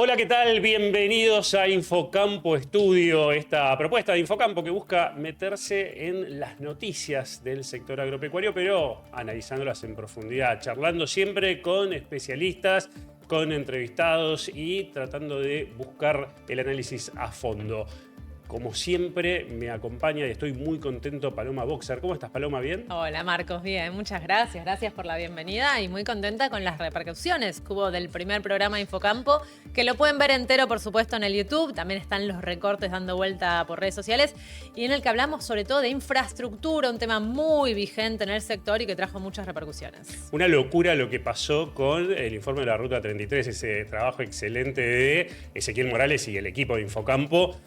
Hola, ¿qué tal? Bienvenidos a Infocampo Estudio, esta propuesta de Infocampo que busca meterse en las noticias del sector agropecuario, pero analizándolas en profundidad, charlando siempre con especialistas, con entrevistados y tratando de buscar el análisis a fondo. Como siempre, me acompaña y estoy muy contento Paloma Boxer. ¿Cómo estás, Paloma? ¿Bien? Hola, Marcos. Bien, muchas gracias. Gracias por la bienvenida y muy contenta con las repercusiones que hubo del primer programa Infocampo, que lo pueden ver entero, por supuesto, en el YouTube. También están los recortes dando vuelta por redes sociales y en el que hablamos sobre todo de infraestructura, un tema muy vigente en el sector y que trajo muchas repercusiones. Una locura lo que pasó con el informe de la Ruta 33, ese trabajo excelente de Ezequiel Morales y el equipo de Infocampo,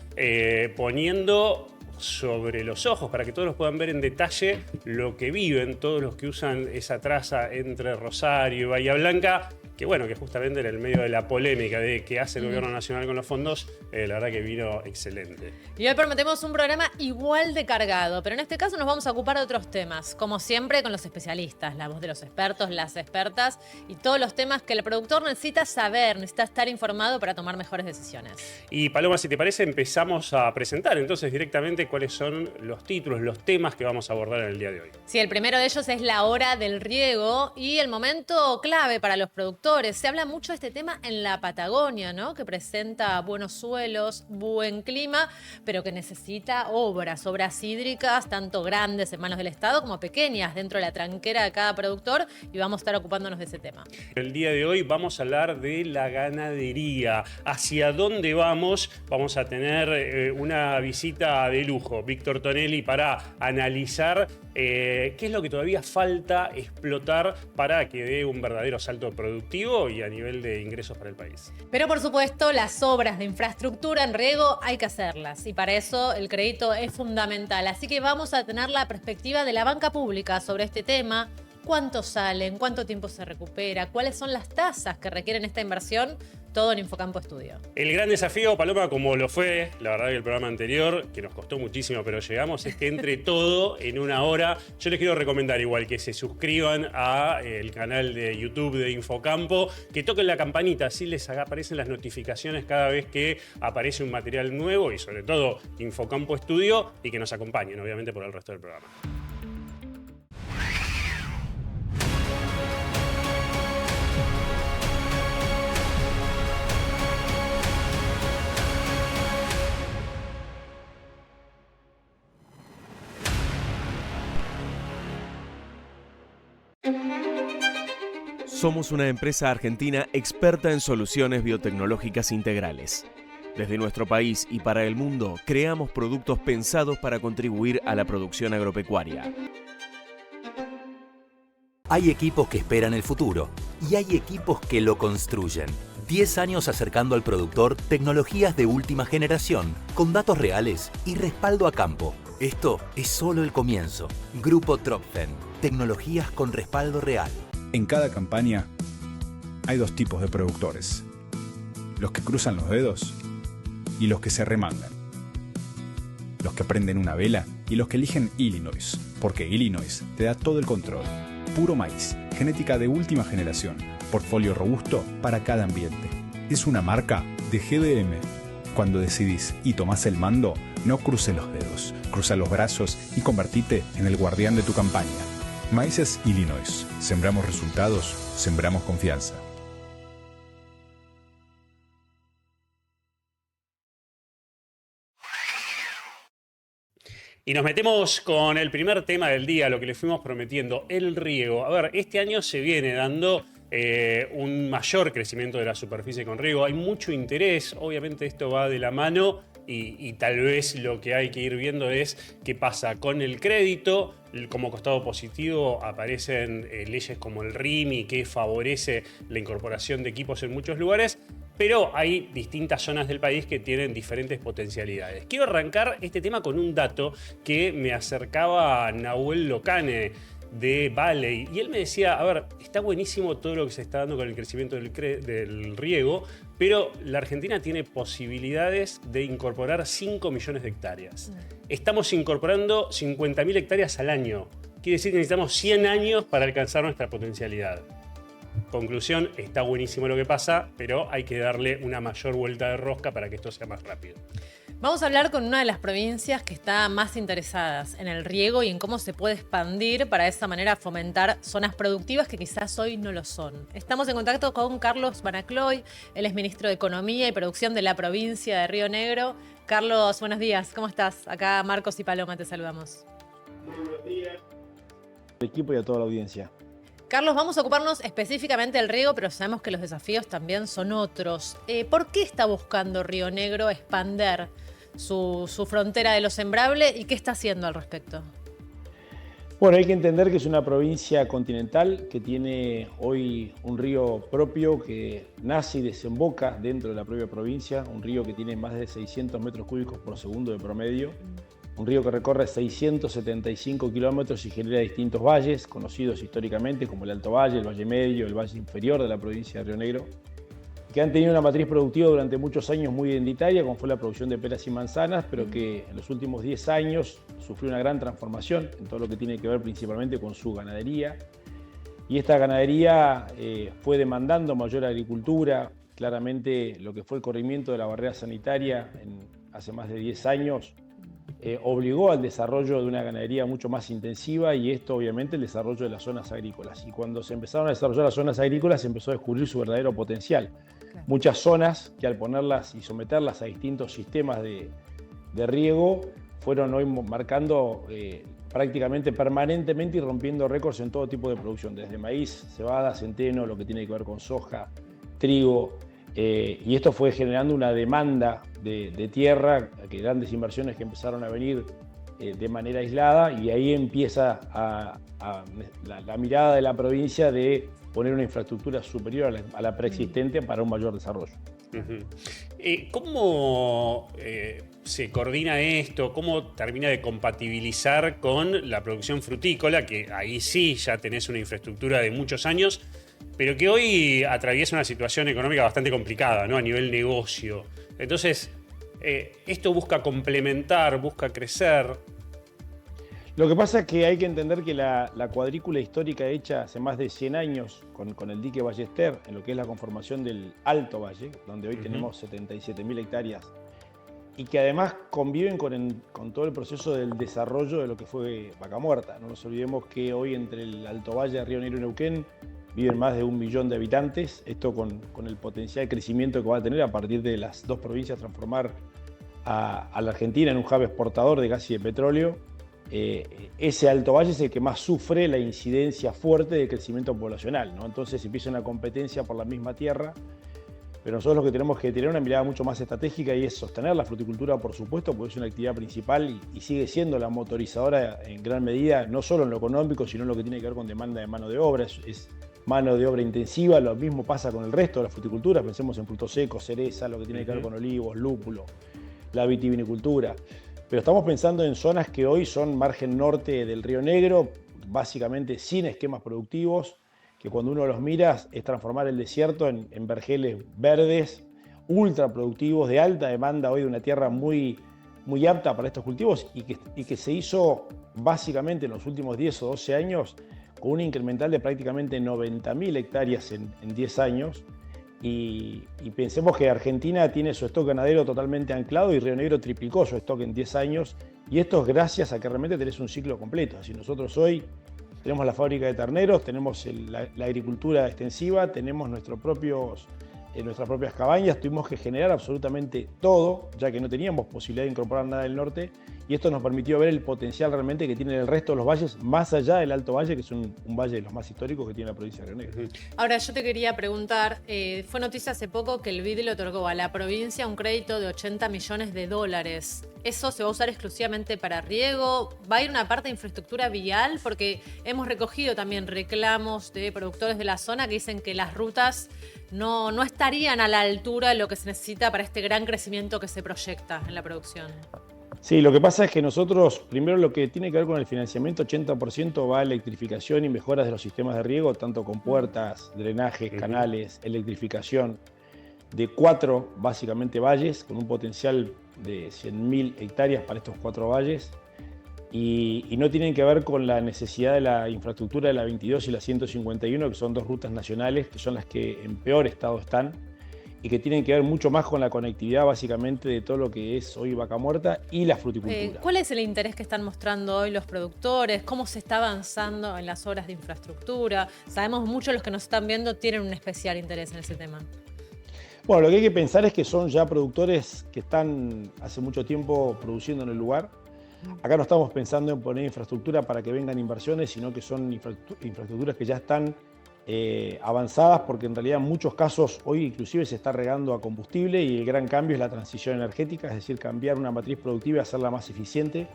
poniendo sobre los ojos, para que todos los puedan ver en detalle, lo que viven todos los que usan esa traza entre Rosario y Bahía Blanca, que bueno, que justamente en el medio de la polémica de qué hace el gobierno nacional con los fondos, la verdad que vino excelente. Y hoy prometemos un programa igual de cargado, pero en este caso nos vamos a ocupar de otros temas, como siempre con los especialistas, la voz de los expertos, las expertas y todos los temas que el productor necesita saber, necesita estar informado para tomar mejores decisiones. Y Paloma, si te parece, empezamos a presentar entonces directamente cuáles son los títulos, los temas que vamos a abordar en el día de hoy. Sí, el primero de ellos es la hora del riego y el momento clave para los productores. Se habla mucho de este tema en la Patagonia, ¿no? Que presenta buenos suelos, buen clima, pero que necesita obras hídricas, tanto grandes en manos del Estado como pequeñas dentro de la tranquera de cada productor, y vamos a estar ocupándonos de ese tema. El día de hoy vamos a hablar de la ganadería. ¿Hacia dónde vamos? Vamos a tener una visita de lujo, Víctor Tonelli, para analizar qué es lo que todavía falta explotar para que dé un verdadero salto productivo y a nivel de ingresos para el país. Pero por supuesto, las obras de infraestructura en riego hay que hacerlas y para eso el crédito es fundamental. Así que vamos a tener la perspectiva de la banca pública sobre este tema. ¿Cuánto salen? ¿Cuánto tiempo se recupera? ¿Cuáles son las tasas que requieren esta inversión? Todo en Infocampo Estudio. El gran desafío, Paloma, como lo fue, la verdad que el programa anterior, que nos costó muchísimo, pero llegamos, es que entre todo en una hora. Yo les quiero recomendar igual que se suscriban al canal de YouTube de Infocampo, que toquen la campanita, así les aparecen las notificaciones cada vez que aparece un material nuevo y sobre todo Infocampo Estudio, y que nos acompañen, obviamente, por el resto del programa. Somos una empresa argentina experta en soluciones biotecnológicas integrales. Desde nuestro país y para el mundo, creamos productos pensados para contribuir a la producción agropecuaria. Hay equipos que esperan el futuro y hay equipos que lo construyen. 10 años acercando al productor tecnologías de última generación, con datos reales y respaldo a campo. Esto es solo el comienzo. Grupo Tropfen, tecnologías con respaldo real. En cada campaña hay dos tipos de productores: los que cruzan los dedos y los que se remangan, los que prenden una vela y los que eligen Illinois, porque Illinois te da todo el control. Puro maíz, genética de última generación, portfolio robusto para cada ambiente. Es una marca de GDM. Cuando decidís y tomás el mando, no cruces los dedos, cruza los brazos y convertite en el guardián de tu campaña. Maíces Illinois. Sembramos resultados, sembramos confianza. Y nos metemos con el primer tema del día, lo que les fuimos prometiendo, el riego. A ver, este año se viene dando un mayor crecimiento de la superficie con riego. Hay mucho interés, obviamente esto va de la mano y tal vez lo que hay que ir viendo es qué pasa con el crédito. Como costado positivo aparecen leyes como el RIMI, que favorece la incorporación de equipos en muchos lugares, pero hay distintas zonas del país que tienen diferentes potencialidades. Quiero arrancar este tema con un dato que me acercaba Nahuel Locane de Valley, y él me decía, a ver, está buenísimo todo lo que se está dando con el crecimiento del riego, pero la Argentina tiene posibilidades de incorporar 5 millones de hectáreas. Estamos incorporando 50.000 hectáreas al año. Quiere decir que necesitamos 100 años para alcanzar nuestra potencialidad. Conclusión, está buenísimo lo que pasa, pero hay que darle una mayor vuelta de rosca para que esto sea más rápido. Vamos a hablar con una de las provincias que está más interesadas en el riego y en cómo se puede expandir para de esa manera fomentar zonas productivas que quizás hoy no lo son. Estamos en contacto con Carlos Banacloy, él es ministro de Economía y Producción de la provincia de Río Negro. Carlos, buenos días, ¿cómo estás? Acá Marcos y Paloma te saludamos. Muy buenos días al equipo y a toda la audiencia. Carlos, vamos a ocuparnos específicamente del riego, pero sabemos que los desafíos también son otros. ¿Por qué está buscando Río Negro expander su frontera de lo sembrable y qué está haciendo al respecto? Bueno, hay que entender que es una provincia continental que tiene hoy un río propio que nace y desemboca dentro de la propia provincia, un río que tiene más de 600 metros cúbicos por segundo de promedio, un río que recorre 675 kilómetros y genera distintos valles conocidos históricamente como el Alto Valle, el Valle Medio, el Valle Inferior de la provincia de Río Negro, que han tenido una matriz productiva durante muchos años muy identitaria, como fue la producción de peras y manzanas, pero que en los últimos 10 años sufrió una gran transformación en todo lo que tiene que ver principalmente con su ganadería. Y esta ganadería fue demandando mayor agricultura. Claramente lo que fue el corrimiento de la barrera sanitaria hace más de 10 años obligó al desarrollo de una ganadería mucho más intensiva y esto obviamente el desarrollo de las zonas agrícolas. Y cuando se empezaron a desarrollar las zonas agrícolas se empezó a descubrir su verdadero potencial. Claro. Muchas zonas que al ponerlas y someterlas a distintos sistemas de riego fueron hoy marcando prácticamente permanentemente y rompiendo récords en todo tipo de producción, desde maíz, cebada, centeno, lo que tiene que ver con soja, trigo, y esto fue generando una demanda de tierra, que grandes inversiones que empezaron a venir de manera aislada, y ahí empieza la mirada de la provincia de poner una infraestructura superior a la preexistente para un mayor desarrollo. ¿Cómo se coordina esto? ¿Cómo termina de compatibilizar con la producción frutícola? Que ahí sí ya tenés una infraestructura de muchos años, pero que hoy atraviesa una situación económica bastante complicada, ¿no? A nivel negocio. Entonces, esto busca complementar, busca crecer. Lo que pasa es que hay que entender que la cuadrícula histórica hecha hace más de 100 años con el dique Ballester, en lo que es la conformación del Alto Valle, donde hoy tenemos 77.000 hectáreas, y que además conviven con todo el proceso del desarrollo de lo que fue Vaca Muerta. No nos olvidemos que hoy entre el Alto Valle de Río Negro y Neuquén viven más de 1 millón de habitantes, esto con el potencial crecimiento que va a tener a partir de las dos provincias transformar a la Argentina en un hub exportador de gas y de petróleo. Ese Alto Valle es el que más sufre la incidencia fuerte de crecimiento poblacional, ¿no? Entonces empieza una competencia por la misma tierra, pero nosotros lo que tenemos que tener una mirada mucho más estratégica y es sostener la fruticultura, por supuesto, porque es una actividad principal y sigue siendo la motorizadora en gran medida, no solo en lo económico, sino en lo que tiene que ver con demanda de mano de obra. Es mano de obra intensiva, lo mismo pasa con el resto de la fruticultura, pensemos en frutos secos, cereza, lo que tiene que ver con olivos, lúpulo, la vitivinicultura. Pero estamos pensando en zonas que hoy son margen norte del Río Negro, básicamente sin esquemas productivos, que cuando uno los mira es transformar el desierto en vergeles verdes, ultra productivos, de alta demanda hoy de una tierra muy, muy apta para estos cultivos y que se hizo básicamente en los últimos 10 o 12 años con un incremental de prácticamente 90.000 hectáreas en 10 años. Y pensemos que Argentina tiene su stock ganadero totalmente anclado y Río Negro triplicó su stock en 10 años. Y esto es gracias a que realmente tenés un ciclo completo. Así nosotros hoy tenemos la fábrica de terneros, tenemos la agricultura extensiva, tenemos nuestras propias cabañas. Tuvimos que generar absolutamente todo, ya que no teníamos posibilidad de incorporar nada del norte. Y esto nos permitió ver el potencial realmente que tiene el resto de los valles, más allá del Alto Valle, que es un valle de los más históricos que tiene la provincia de Río Negro. Ahora, yo te quería preguntar, fue noticia hace poco que el BID le otorgó a la provincia un crédito de $80 millones. ¿Eso se va a usar exclusivamente para riego? ¿Va a ir una parte de infraestructura vial? Porque hemos recogido también reclamos de productores de la zona que dicen que las rutas no estarían a la altura de lo que se necesita para este gran crecimiento que se proyecta en la producción. Sí, lo que pasa es que nosotros, primero lo que tiene que ver con el financiamiento, 80% va a electrificación y mejoras de los sistemas de riego, tanto con puertas, drenajes, canales, electrificación, de 4 básicamente valles, con un potencial de 100.000 hectáreas para estos 4 valles. y no tienen que ver con la necesidad de la infraestructura de la 22 y la 151, que son dos rutas nacionales, que son las que en peor estado están, y que tienen que ver mucho más con la conectividad básicamente de todo lo que es hoy Vaca Muerta y la fruticultura. ¿Cuál es el interés que están mostrando hoy los productores? ¿Cómo se está avanzando en las obras de infraestructura? Sabemos muchos de los que nos están viendo tienen un especial interés en ese tema. Bueno, lo que hay que pensar es que son ya productores que están hace mucho tiempo produciendo en el lugar. Acá no estamos pensando en poner infraestructura para que vengan inversiones, sino que son infraestructuras que ya están avanzadas, porque en realidad en muchos casos hoy inclusive se está regando a combustible y el gran cambio es la transición energética, es decir, cambiar una matriz productiva y hacerla más eficiente.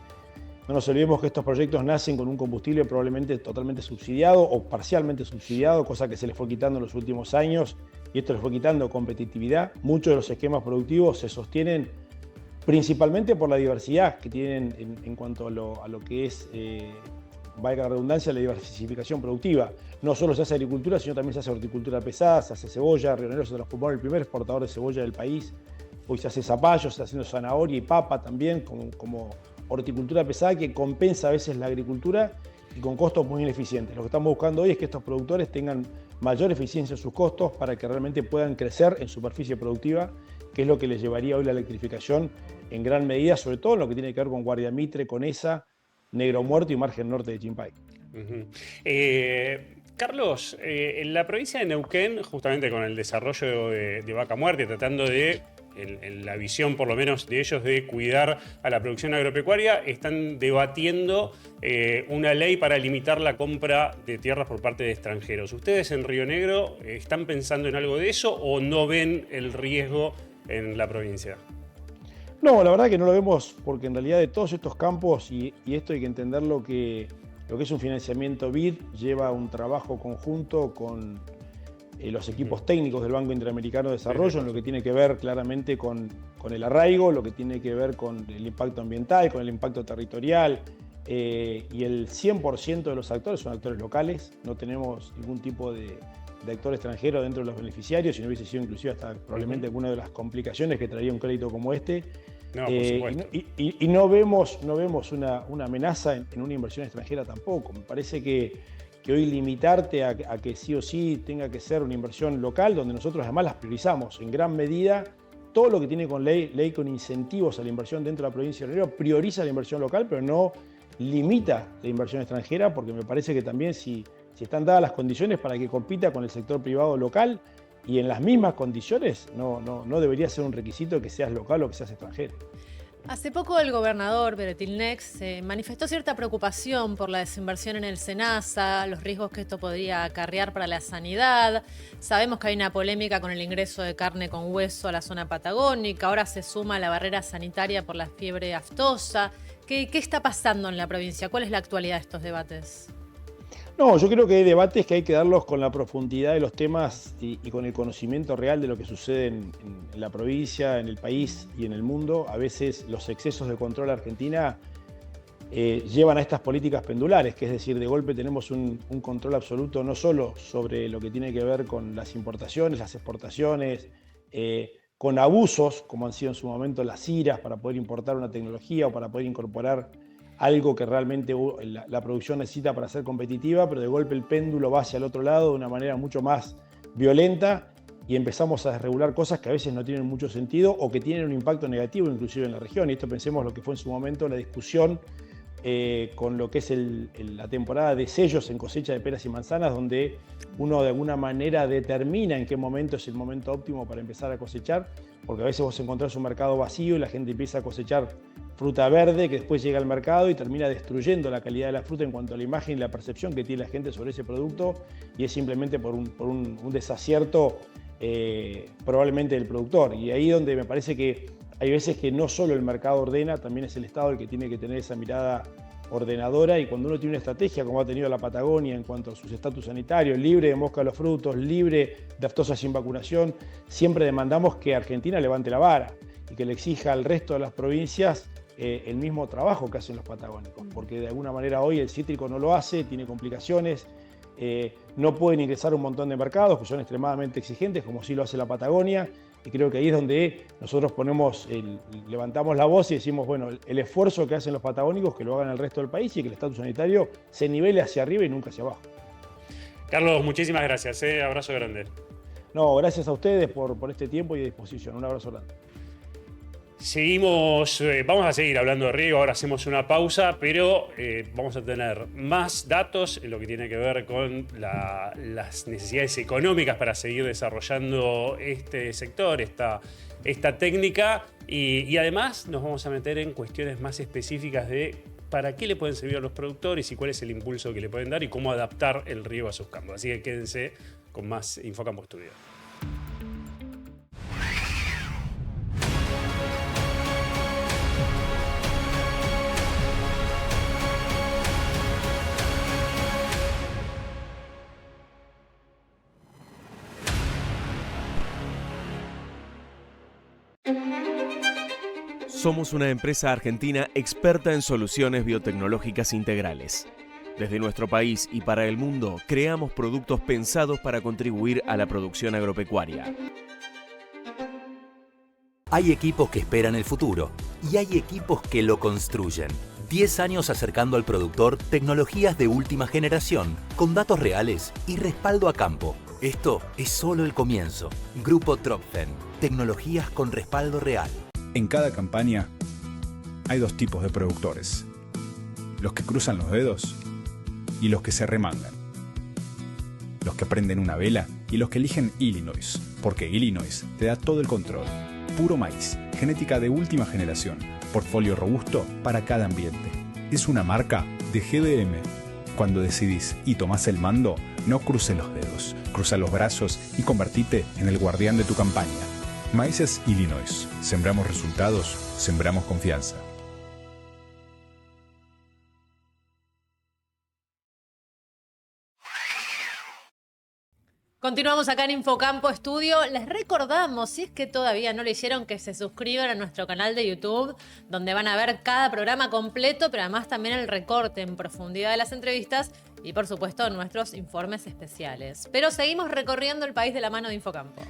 No nos olvidemos que estos proyectos nacen con un combustible probablemente totalmente subsidiado o parcialmente subsidiado, cosa que se les fue quitando en los últimos años y esto les fue quitando competitividad. Muchos de los esquemas productivos se sostienen principalmente por la diversidad que tienen en cuanto a lo que es, valga la redundancia, la diversificación productiva. No solo se hace agricultura, sino también se hace horticultura pesada, se hace cebolla. Río Negro se transformó en el primer exportador de cebolla del país. Hoy se hace zapallo, se está haciendo zanahoria y papa también como horticultura pesada que compensa a veces la agricultura y con costos muy ineficientes. Lo que estamos buscando hoy es que estos productores tengan mayor eficiencia en sus costos para que realmente puedan crecer en superficie productiva, que es lo que les llevaría hoy la electrificación en gran medida, sobre todo en lo que tiene que ver con Guardia Mitre, Conesa, Negro Muerto y Margen Norte de Chimpay. Carlos, en la provincia de Neuquén, justamente con el desarrollo de Vaca Muerta, tratando de, en la visión por lo menos de ellos, de cuidar a la producción agropecuaria, están debatiendo una ley para limitar la compra de tierras por parte de extranjeros. ¿Ustedes en Río Negro están pensando en algo de eso o no ven el riesgo en la provincia? No, la verdad que no lo vemos porque en realidad de todos estos campos, y esto hay que entender lo que es un financiamiento BID, lleva un trabajo conjunto con los equipos técnicos del Banco Interamericano de Desarrollo, en lo que tiene que ver claramente con el arraigo, lo que tiene que ver con el impacto ambiental, con el impacto territorial, y el 100% de los actores son actores locales, no tenemos ningún tipo de actor extranjero dentro de los beneficiarios, si no hubiese sido inclusive hasta probablemente alguna de las complicaciones que traería un crédito como este. No, por supuesto. Y no vemos una amenaza en una inversión extranjera tampoco. Me parece que hoy limitarte a que sí o sí tenga que ser una inversión local, donde nosotros además las priorizamos en gran medida, todo lo que tiene con ley con incentivos a la inversión dentro de la provincia de Río Negro prioriza la inversión local, pero no limita la inversión extranjera, porque me parece que también si están dadas las condiciones para que compita con el sector privado local y en las mismas condiciones, no debería ser un requisito que seas local o que seas extranjero. Hace poco el gobernador Beretilnex manifestó cierta preocupación por la desinversión en el SENASA, los riesgos que esto podría acarrear para la sanidad. Sabemos que hay una polémica con el ingreso de carne con hueso a la zona patagónica, ahora se suma la barrera sanitaria por la fiebre aftosa. ¿Qué está pasando en la provincia? ¿Cuál es la actualidad de estos debates? No, yo creo que hay debates que hay que darlos con la profundidad de los temas y con el conocimiento real de lo que sucede en la provincia, en el país y en el mundo. A veces los excesos de control Argentina llevan a estas políticas pendulares, que es decir, de golpe tenemos un control absoluto no solo sobre lo que tiene que ver con las importaciones, las exportaciones, con abusos, como han sido en su momento las IRAs para poder importar una tecnología o para poder incorporar algo que realmente la producción necesita para ser competitiva, pero de golpe el péndulo va hacia el otro lado de una manera mucho más violenta y empezamos a desregular cosas que a veces no tienen mucho sentido o que tienen un impacto negativo inclusive en la región. Y esto pensemos lo que fue en su momento la discusión con lo que es la temporada de sellos en cosecha de peras y manzanas, donde uno de alguna manera determina en qué momento es el momento óptimo para empezar a cosechar, porque a veces vos encontrás un mercado vacío y la gente empieza a cosechar fruta verde que después llega al mercado y termina destruyendo la calidad de la fruta en cuanto a la imagen y la percepción que tiene la gente sobre ese producto, y es simplemente por un desacierto probablemente del productor. Y ahí donde me parece que hay veces que no solo el mercado ordena, también es el Estado el que tiene que tener esa mirada ordenadora, y cuando uno tiene una estrategia como ha tenido la Patagonia en cuanto a sus estatus sanitarios, libre de mosca de los frutos, libre de aftosa sin vacunación, siempre demandamos que Argentina levante la vara y que le exija al resto de las provincias el mismo trabajo que hacen los patagónicos, porque de alguna manera hoy el cítrico no lo hace, tiene complicaciones, no pueden ingresar a un montón de mercados que son extremadamente exigentes, como sí lo hace la Patagonia, Y creo que ahí es donde nosotros levantamos la voz y decimos, bueno, el esfuerzo que hacen los patagónicos, que lo hagan el resto del país y que el estatus sanitario se nivele hacia arriba y nunca hacia abajo. Carlos, muchísimas gracias. Abrazo grande. No, gracias a ustedes por este tiempo y disposición. Un abrazo grande. Seguimos, vamos a seguir hablando de riego, ahora hacemos una pausa, pero vamos a tener más datos en lo que tiene que ver con las necesidades económicas para seguir desarrollando este sector, esta técnica, y además nos vamos a meter en cuestiones más específicas de para qué le pueden servir a los productores y cuál es el impulso que le pueden dar y cómo adaptar el riego a sus campos. Así que quédense con más Infocampo Estudio. Somos una empresa argentina experta en soluciones biotecnológicas integrales. Desde nuestro país y para el mundo, creamos productos pensados para contribuir a la producción agropecuaria. Hay equipos que esperan el futuro y hay equipos que lo construyen. 10 años acercando al productor tecnologías de última generación, con datos reales y respaldo a campo. Esto es solo el comienzo. Grupo Tropfen, tecnologías con respaldo real. En cada campaña hay dos tipos de productores. Los que cruzan los dedos y los que se remangan. Los que prenden una vela y los que eligen Illinois, porque Illinois te da todo el control. Puro maíz, genética de última generación, portfolio robusto para cada ambiente. Es una marca de GDM. Cuando decidís y tomás el mando, no cruces los dedos, cruza los brazos y convertite en el guardián de tu campaña. Maíces Illinois. Sembramos resultados, sembramos confianza. Continuamos acá en Infocampo Estudio. Les recordamos, si es que todavía no lo hicieron, que se suscriban a nuestro canal de YouTube, donde van a ver cada programa completo, pero además también el recorte en profundidad de las entrevistas y, por supuesto, nuestros informes especiales. Pero seguimos recorriendo el país de la mano de Infocampo.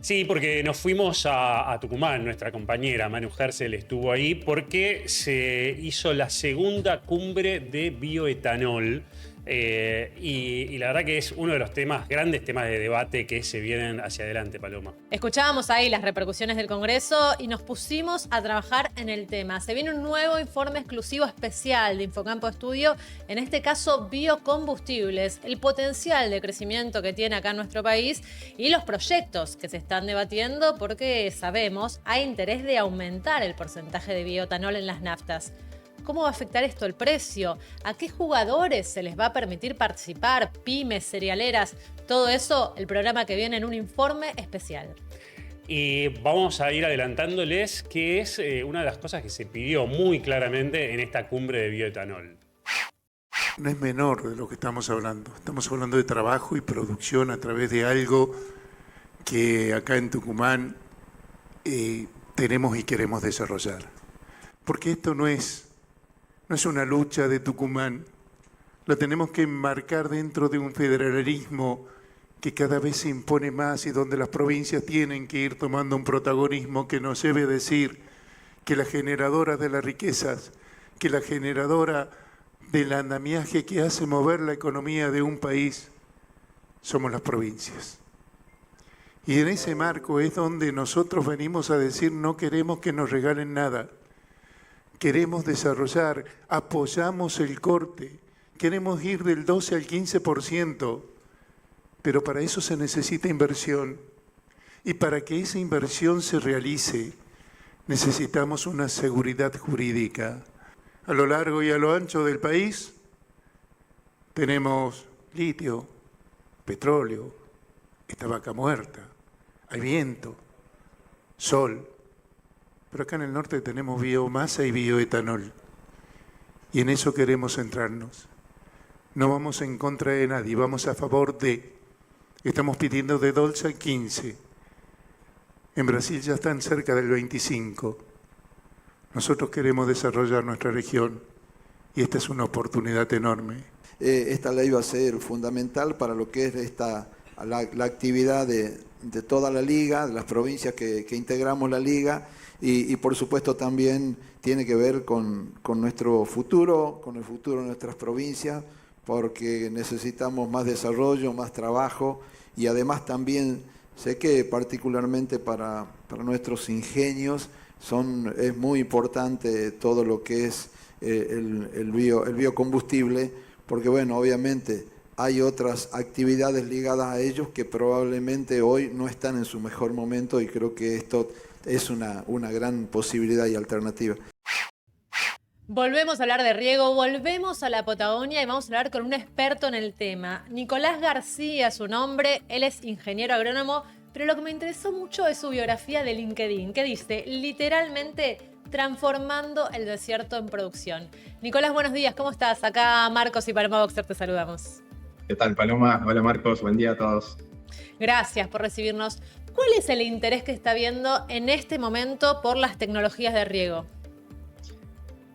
Sí, porque nos fuimos a Tucumán, nuestra compañera Manu Gersel estuvo ahí porque se hizo la segunda cumbre de bioetanol. Y la verdad que es uno de los grandes temas de debate que se vienen hacia adelante, Paloma. Escuchábamos ahí las repercusiones del Congreso y nos pusimos a trabajar en el tema. Se viene un nuevo informe exclusivo especial de Infocampo Estudio, en este caso biocombustibles, el potencial de crecimiento que tiene acá en nuestro país y los proyectos que se están debatiendo porque sabemos hay interés de aumentar el porcentaje de bioetanol en las naftas. ¿Cómo va a afectar esto el precio? ¿A qué jugadores se les va a permitir participar? Pymes, cerealeras, todo eso, el programa que viene en un informe especial. Y vamos a ir adelantándoles que es una de las cosas que se pidió muy claramente en esta cumbre de bioetanol. No es menor de lo que estamos hablando. Estamos hablando de trabajo y producción a través de algo que acá en Tucumán tenemos y queremos desarrollar. Porque esto no es una lucha de Tucumán, la tenemos que enmarcar dentro de un federalismo que cada vez se impone más y donde las provincias tienen que ir tomando un protagonismo que nos debe decir que la generadora de las riquezas, que la generadora del andamiaje que hace mover la economía de un país, somos las provincias. Y en ese marco es donde nosotros venimos a decir no queremos que nos regalen nada. Queremos desarrollar, apoyamos el corte, queremos ir del 12 al 15%, pero para eso se necesita inversión. Y para que esa inversión se realice, necesitamos una seguridad jurídica. A lo largo y a lo ancho del país tenemos litio, petróleo, esta vaca muerta, hay viento, sol. Pero acá en el norte tenemos biomasa y bioetanol. Y en eso queremos centrarnos. No vamos en contra de nadie, vamos a favor de. Estamos pidiendo de 12 a 15. En Brasil ya están cerca del 25. Nosotros queremos desarrollar nuestra región y esta es una oportunidad enorme. Esta ley va a ser fundamental para lo que es esta la actividad de toda la liga, de las provincias que integramos la liga, y por supuesto también tiene que ver con nuestro futuro, con el futuro de nuestras provincias, porque necesitamos más desarrollo, más trabajo, y además también sé que particularmente para nuestros ingenios es muy importante todo lo que es el biocombustible, porque bueno, obviamente hay otras actividades ligadas a ellos que probablemente hoy no están en su mejor momento, y creo que esto es una gran posibilidad y alternativa. Volvemos a hablar de riego, volvemos a la Patagonia y vamos a hablar con un experto en el tema. Nicolás García, su nombre, él es ingeniero agrónomo, pero lo que me interesó mucho es su biografía de LinkedIn, que dice, literalmente, transformando el desierto en producción. Nicolás, buenos días, ¿cómo estás? Acá Marcos y Paloma Boxer te saludamos. ¿Qué tal, Paloma? Hola, Marcos, buen día a todos. Gracias por recibirnos. ¿Cuál es el interés que está viendo en este momento por las tecnologías de riego?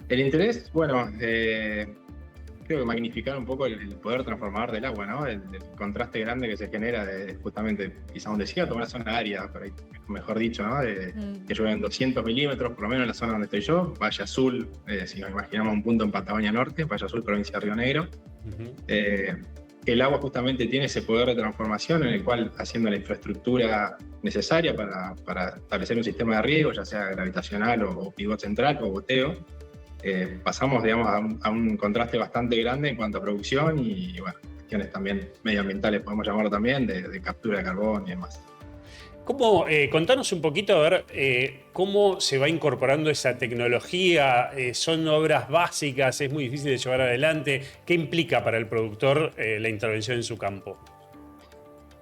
El interés, bueno, creo que magnificar un poco el poder transformador del agua, ¿no? El contraste grande que se genera de justamente quizá un desierto, una zona árida, por ahí, mejor dicho, ¿no? Que llueven 200 milímetros, por lo menos en la zona donde estoy yo, Valle Azul, si nos imaginamos un punto en Patagonia Norte, Valle Azul, provincia de Río Negro. El agua justamente tiene ese poder de transformación en el cual, haciendo la infraestructura necesaria para establecer un sistema de riego, ya sea gravitacional o pivot central o goteo, pasamos, digamos, a un contraste bastante grande en cuanto a producción y bueno, cuestiones también medioambientales, podemos llamarlo también, de captura de carbón y demás. Contanos un poquito, a ver, cómo se va incorporando esa tecnología. ¿Son obras básicas? ¿Es muy difícil de llevar adelante? ¿Qué implica para el productor la intervención en su campo?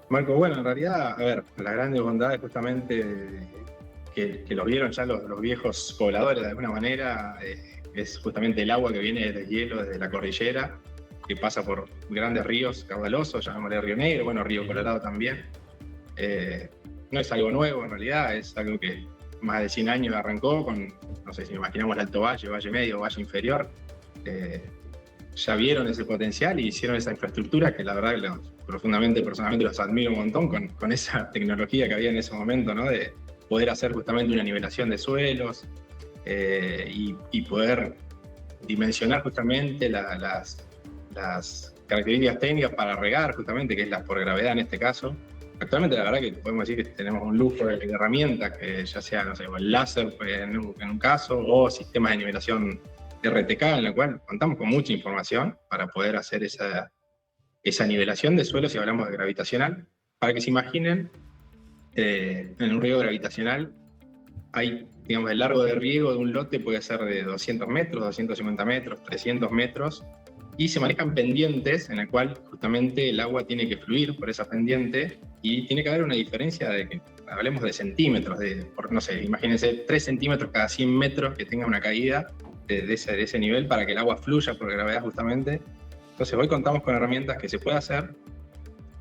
Marco, bueno, en realidad, a ver, la grande bondad es justamente que lo vieron ya los viejos pobladores de alguna manera, es justamente el agua que viene del hielo, desde la cordillera, que pasa por grandes ríos caudalosos, llamémosle Río Negro, bueno, Río Colorado también. No es algo nuevo en realidad, es algo que más de 100 años arrancó con, no sé si imaginamos el Alto Valle, Valle Medio, Valle Inferior. Ya vieron ese potencial y hicieron esa infraestructura que la verdad personalmente los admiro un montón con esa tecnología que había en ese momento, ¿no? De poder hacer justamente una nivelación de suelos y poder dimensionar justamente las características técnicas para regar justamente, que es la por gravedad en este caso. Actualmente la verdad que podemos decir que tenemos un lujo de herramientas, que ya sea, no sé, el láser en un caso, o sistemas de nivelación RTK, en el cual contamos con mucha información para poder hacer esa nivelación de suelo, si hablamos de gravitacional. Para que se imaginen, en un riego gravitacional hay, digamos, el largo de riego de un lote puede ser de 200 metros, 250 metros, 300 metros, y se manejan pendientes en el cual justamente el agua tiene que fluir por esa pendiente y tiene que haber una diferencia de que hablemos de centímetros, no sé, imagínense 3 centímetros cada 100 metros que tenga una caída de ese nivel para que el agua fluya por gravedad justamente. Entonces hoy contamos con herramientas que se puede hacer.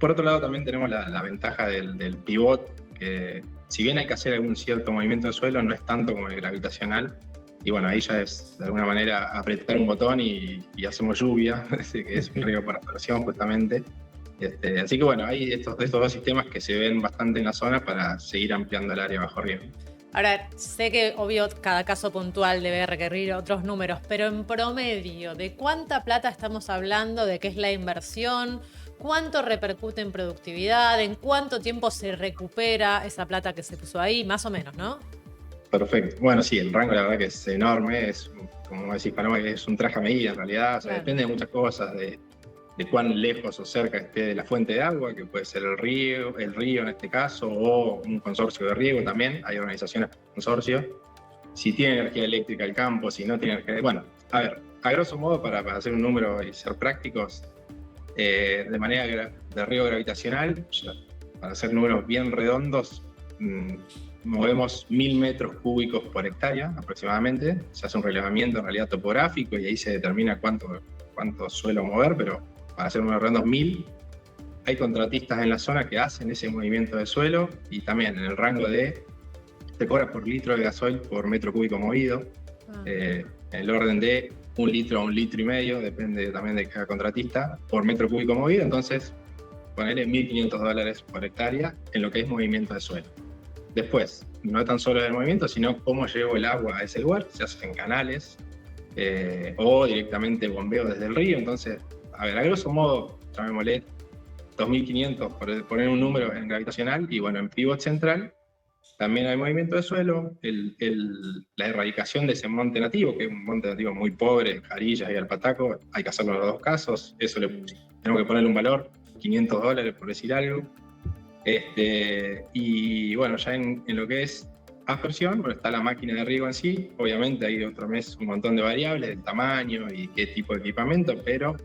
Por otro lado también tenemos la ventaja del pivot, que si bien hay que hacer algún cierto movimiento del suelo, no es tanto como el gravitacional. Y bueno, ahí ya es de alguna manera apretar un botón y hacemos lluvia, que es un riego para absorción justamente. Así que bueno, hay estos dos sistemas que se ven bastante en la zona para seguir ampliando el área bajo riego. Ahora, sé que obvio cada caso puntual debe requerir otros números, pero en promedio, ¿de cuánta plata estamos hablando? ¿De qué es la inversión? ¿Cuánto repercute en productividad? ¿En cuánto tiempo se recupera esa plata que se puso ahí? Más o menos, ¿no? Perfecto. Bueno, sí, el rango la verdad que es enorme, es, como decís, Paloma, es un traje a medida en realidad, o sea, depende de muchas cosas, de cuán lejos o cerca esté de la fuente de agua, que puede ser el río en este caso, o un consorcio de riego también, hay organizaciones de consorcio, si tiene energía eléctrica el campo, si no tiene energía, bueno, a ver, a grosso modo, para hacer un número y ser prácticos, de manera de riego gravitacional, para hacer números bien redondos, movemos 1000 metros cúbicos por hectárea aproximadamente. Se hace un relevamiento en realidad topográfico y ahí se determina cuánto suelo mover, pero para hacer unos redondos 1000. Hay contratistas en la zona que hacen ese movimiento de suelo y también en el rango te cobra por litro de gasoil por metro cúbico movido, en el orden de 1 litro a 1,5 litros, depende también de cada contratista, por metro cúbico movido. Entonces, ponerle $1.500 por hectárea en lo que es movimiento de suelo. Después, no tan solo el movimiento, sino cómo llevo el agua a ese lugar, se hacen canales o directamente bombeo desde el río. Entonces, a ver, a grosso modo, llamémosle 2.500 por poner un número en gravitacional, y bueno, en pivot central también hay movimiento de suelo, la erradicación de ese monte nativo, que es un monte nativo muy pobre, Jarillas y Alpataco, hay que hacerlo en los dos casos, eso tenemos que ponerle un valor, $500 por decir algo. Y bueno, ya en lo que es aspersión, bueno, está la máquina de riego en sí, obviamente hay otro mes un montón de variables, el tamaño y qué tipo de equipamiento, pero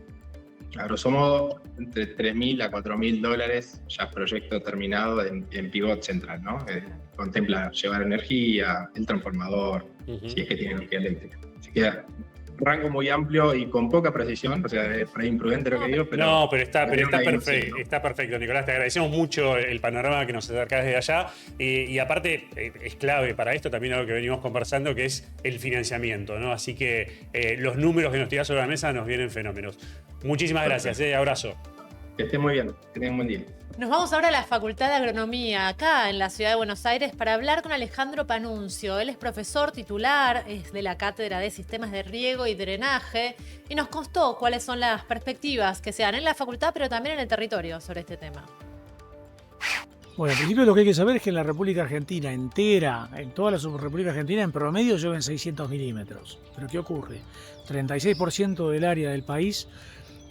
a grosso modo, entre $3.000 a $4.000 ya proyecto terminado en pivot central, ¿no? Contempla llevar energía, el transformador, si es que tiene energía eléctrica. Así que rango muy amplio y con poca precisión, o sea, es imprudente lo que digo, pero... No, pero está perfecto, ¿no? está perfecto, Nicolás, te agradecemos mucho el panorama que nos acercás desde allá, y aparte es clave para esto también algo que venimos conversando, que es el financiamiento, ¿no? Así que los números que nos tirás sobre la mesa nos vienen fenómenos. Muchísimas gracias, abrazo. Que estén muy bien, que tengan un buen día. Nos vamos ahora a la Facultad de Agronomía, acá en la ciudad de Buenos Aires, para hablar con Alejandro Panuncio. Él es profesor titular, es de la Cátedra de Sistemas de Riego y Drenaje, y nos contó cuáles son las perspectivas que se dan en la facultad, pero también en el territorio sobre este tema. Bueno, en principio lo que hay que saber es que en la República Argentina entera, en toda la República Argentina, en promedio llueven 600 milímetros. ¿Pero qué ocurre? 36% del área del país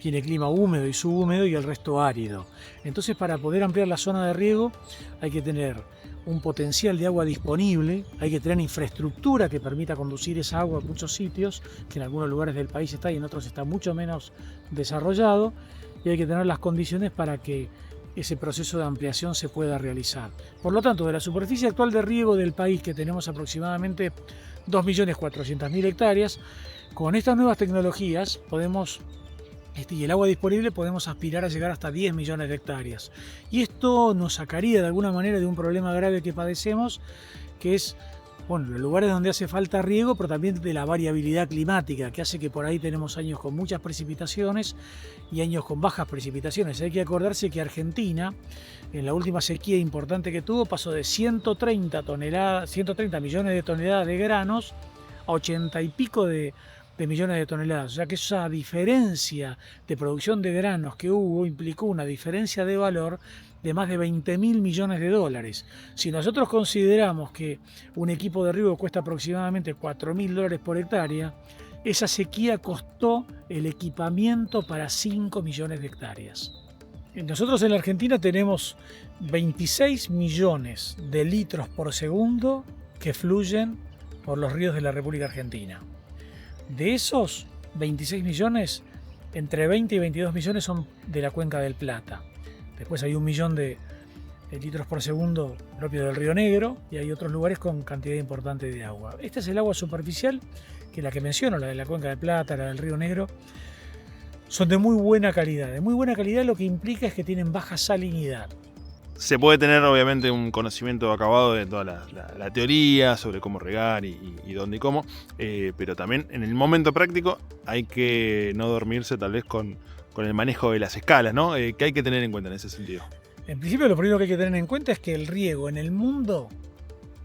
tiene clima húmedo y subhúmedo y el resto árido. Entonces, para poder ampliar la zona de riego hay que tener un potencial de agua disponible, hay que tener infraestructura que permita conducir esa agua a muchos sitios, que en algunos lugares del país está y en otros está mucho menos desarrollado, y hay que tener las condiciones para que ese proceso de ampliación se pueda realizar. Por lo tanto, de la superficie actual de riego del país, que tenemos aproximadamente 2.400.000 hectáreas, con estas nuevas tecnologías podemos, y el agua disponible, podemos aspirar a llegar hasta 10 millones de hectáreas. Y esto nos sacaría de alguna manera de un problema grave que padecemos, que es, bueno, los lugares donde hace falta riego, pero también de la variabilidad climática, que hace que por ahí tenemos años con muchas precipitaciones y años con bajas precipitaciones. Hay que acordarse que Argentina, en la última sequía importante que tuvo, pasó de 130 millones de toneladas de granos a 80 y pico de millones de toneladas. O sea que esa diferencia de producción de granos que hubo implicó una diferencia de valor de más de 20.000 millones de dólares. Si nosotros consideramos que un equipo de riego cuesta aproximadamente $4.000 por hectárea, esa sequía costó el equipamiento para 5 millones de hectáreas. Nosotros en la Argentina tenemos 26 millones de litros por segundo que fluyen por los ríos de la República Argentina. De esos 26 millones, entre 20 y 22 millones son de la Cuenca del Plata. Después hay 1 millón de litros por segundo propio del Río Negro, y hay otros lugares con cantidad importante de agua. Este es el agua superficial, que la que menciono, la de la Cuenca del Plata, la del Río Negro, son de muy buena calidad. De muy buena calidad lo que implica es que tienen baja salinidad. Se puede tener obviamente un conocimiento acabado de toda la teoría sobre cómo regar y dónde y cómo, pero también en el momento práctico hay que no dormirse tal vez con el manejo de las escalas, ¿no? ¿Qué hay que tener en cuenta en ese sentido? En principio lo primero que hay que tener en cuenta es que el riego en el mundo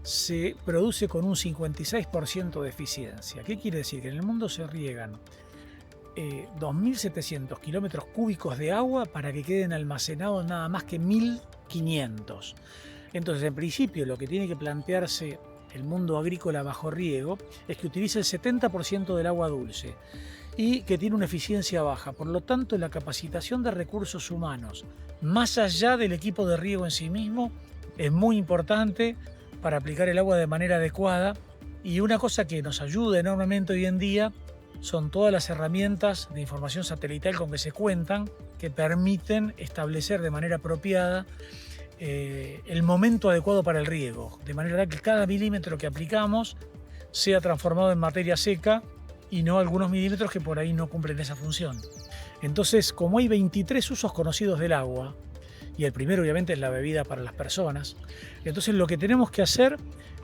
se produce con un 56% de eficiencia. ¿Qué quiere decir? Que en el mundo se riegan 2.700 kilómetros cúbicos de agua para que queden almacenados nada más que 1.500. Entonces, en principio, lo que tiene que plantearse el mundo agrícola bajo riego es que utilice el 70% del agua dulce y que tiene una eficiencia baja. Por lo tanto, la capacitación de recursos humanos, más allá del equipo de riego en sí mismo, es muy importante para aplicar el agua de manera adecuada. Y una cosa que nos ayuda enormemente hoy en día son todas las herramientas de información satelital con que se cuentan, que permiten establecer de manera apropiada el momento adecuado para el riego, de manera que cada milímetro que aplicamos sea transformado en materia seca y no algunos milímetros que por ahí no cumplen esa función. Entonces, como hay 23 usos conocidos del agua, y el primero obviamente es la bebida para las personas, entonces lo que tenemos que hacer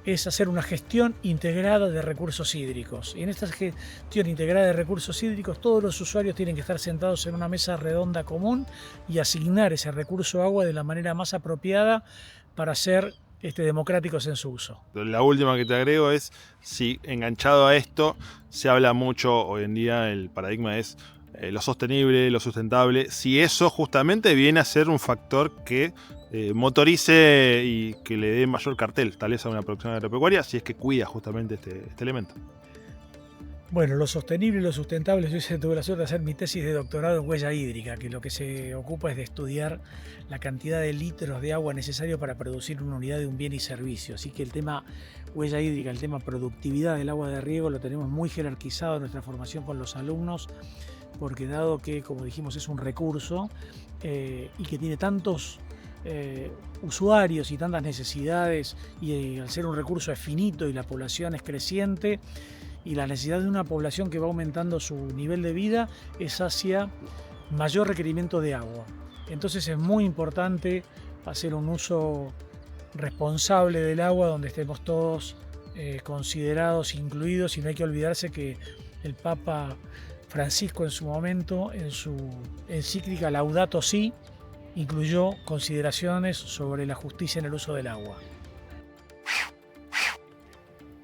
es hacer una gestión integrada de recursos hídricos. Y en esta gestión integrada de recursos hídricos, todos los usuarios tienen que estar sentados en una mesa redonda común y asignar ese recurso agua de la manera más apropiada para ser democráticos en su uso. La última que te agrego es, si enganchado a esto, se habla mucho hoy en día, el paradigma es lo sostenible, lo sustentable, si eso justamente viene a ser un factor que motorice y que le dé mayor cartel, tal vez a una producción agropecuaria, si es que cuida justamente este elemento. Bueno, lo sostenible y lo sustentable, yo tuve la suerte de hacer mi tesis de doctorado en huella hídrica, que lo que se ocupa es de estudiar la cantidad de litros de agua necesario para producir una unidad de un bien y servicio. Así que el tema huella hídrica, el tema productividad del agua de riego, lo tenemos muy jerarquizado en nuestra formación con los alumnos, porque dado que, como dijimos, es un recurso y que tiene tantos usuarios y tantas necesidades, y al ser un recurso es finito y la población es creciente, y la necesidad de una población que va aumentando su nivel de vida es hacia mayor requerimiento de agua. Entonces es muy importante hacer un uso responsable del agua donde estemos todos considerados, incluidos, y no hay que olvidarse que el Papa Francisco en su momento, en su encíclica Laudato Si, incluyó consideraciones sobre la justicia en el uso del agua.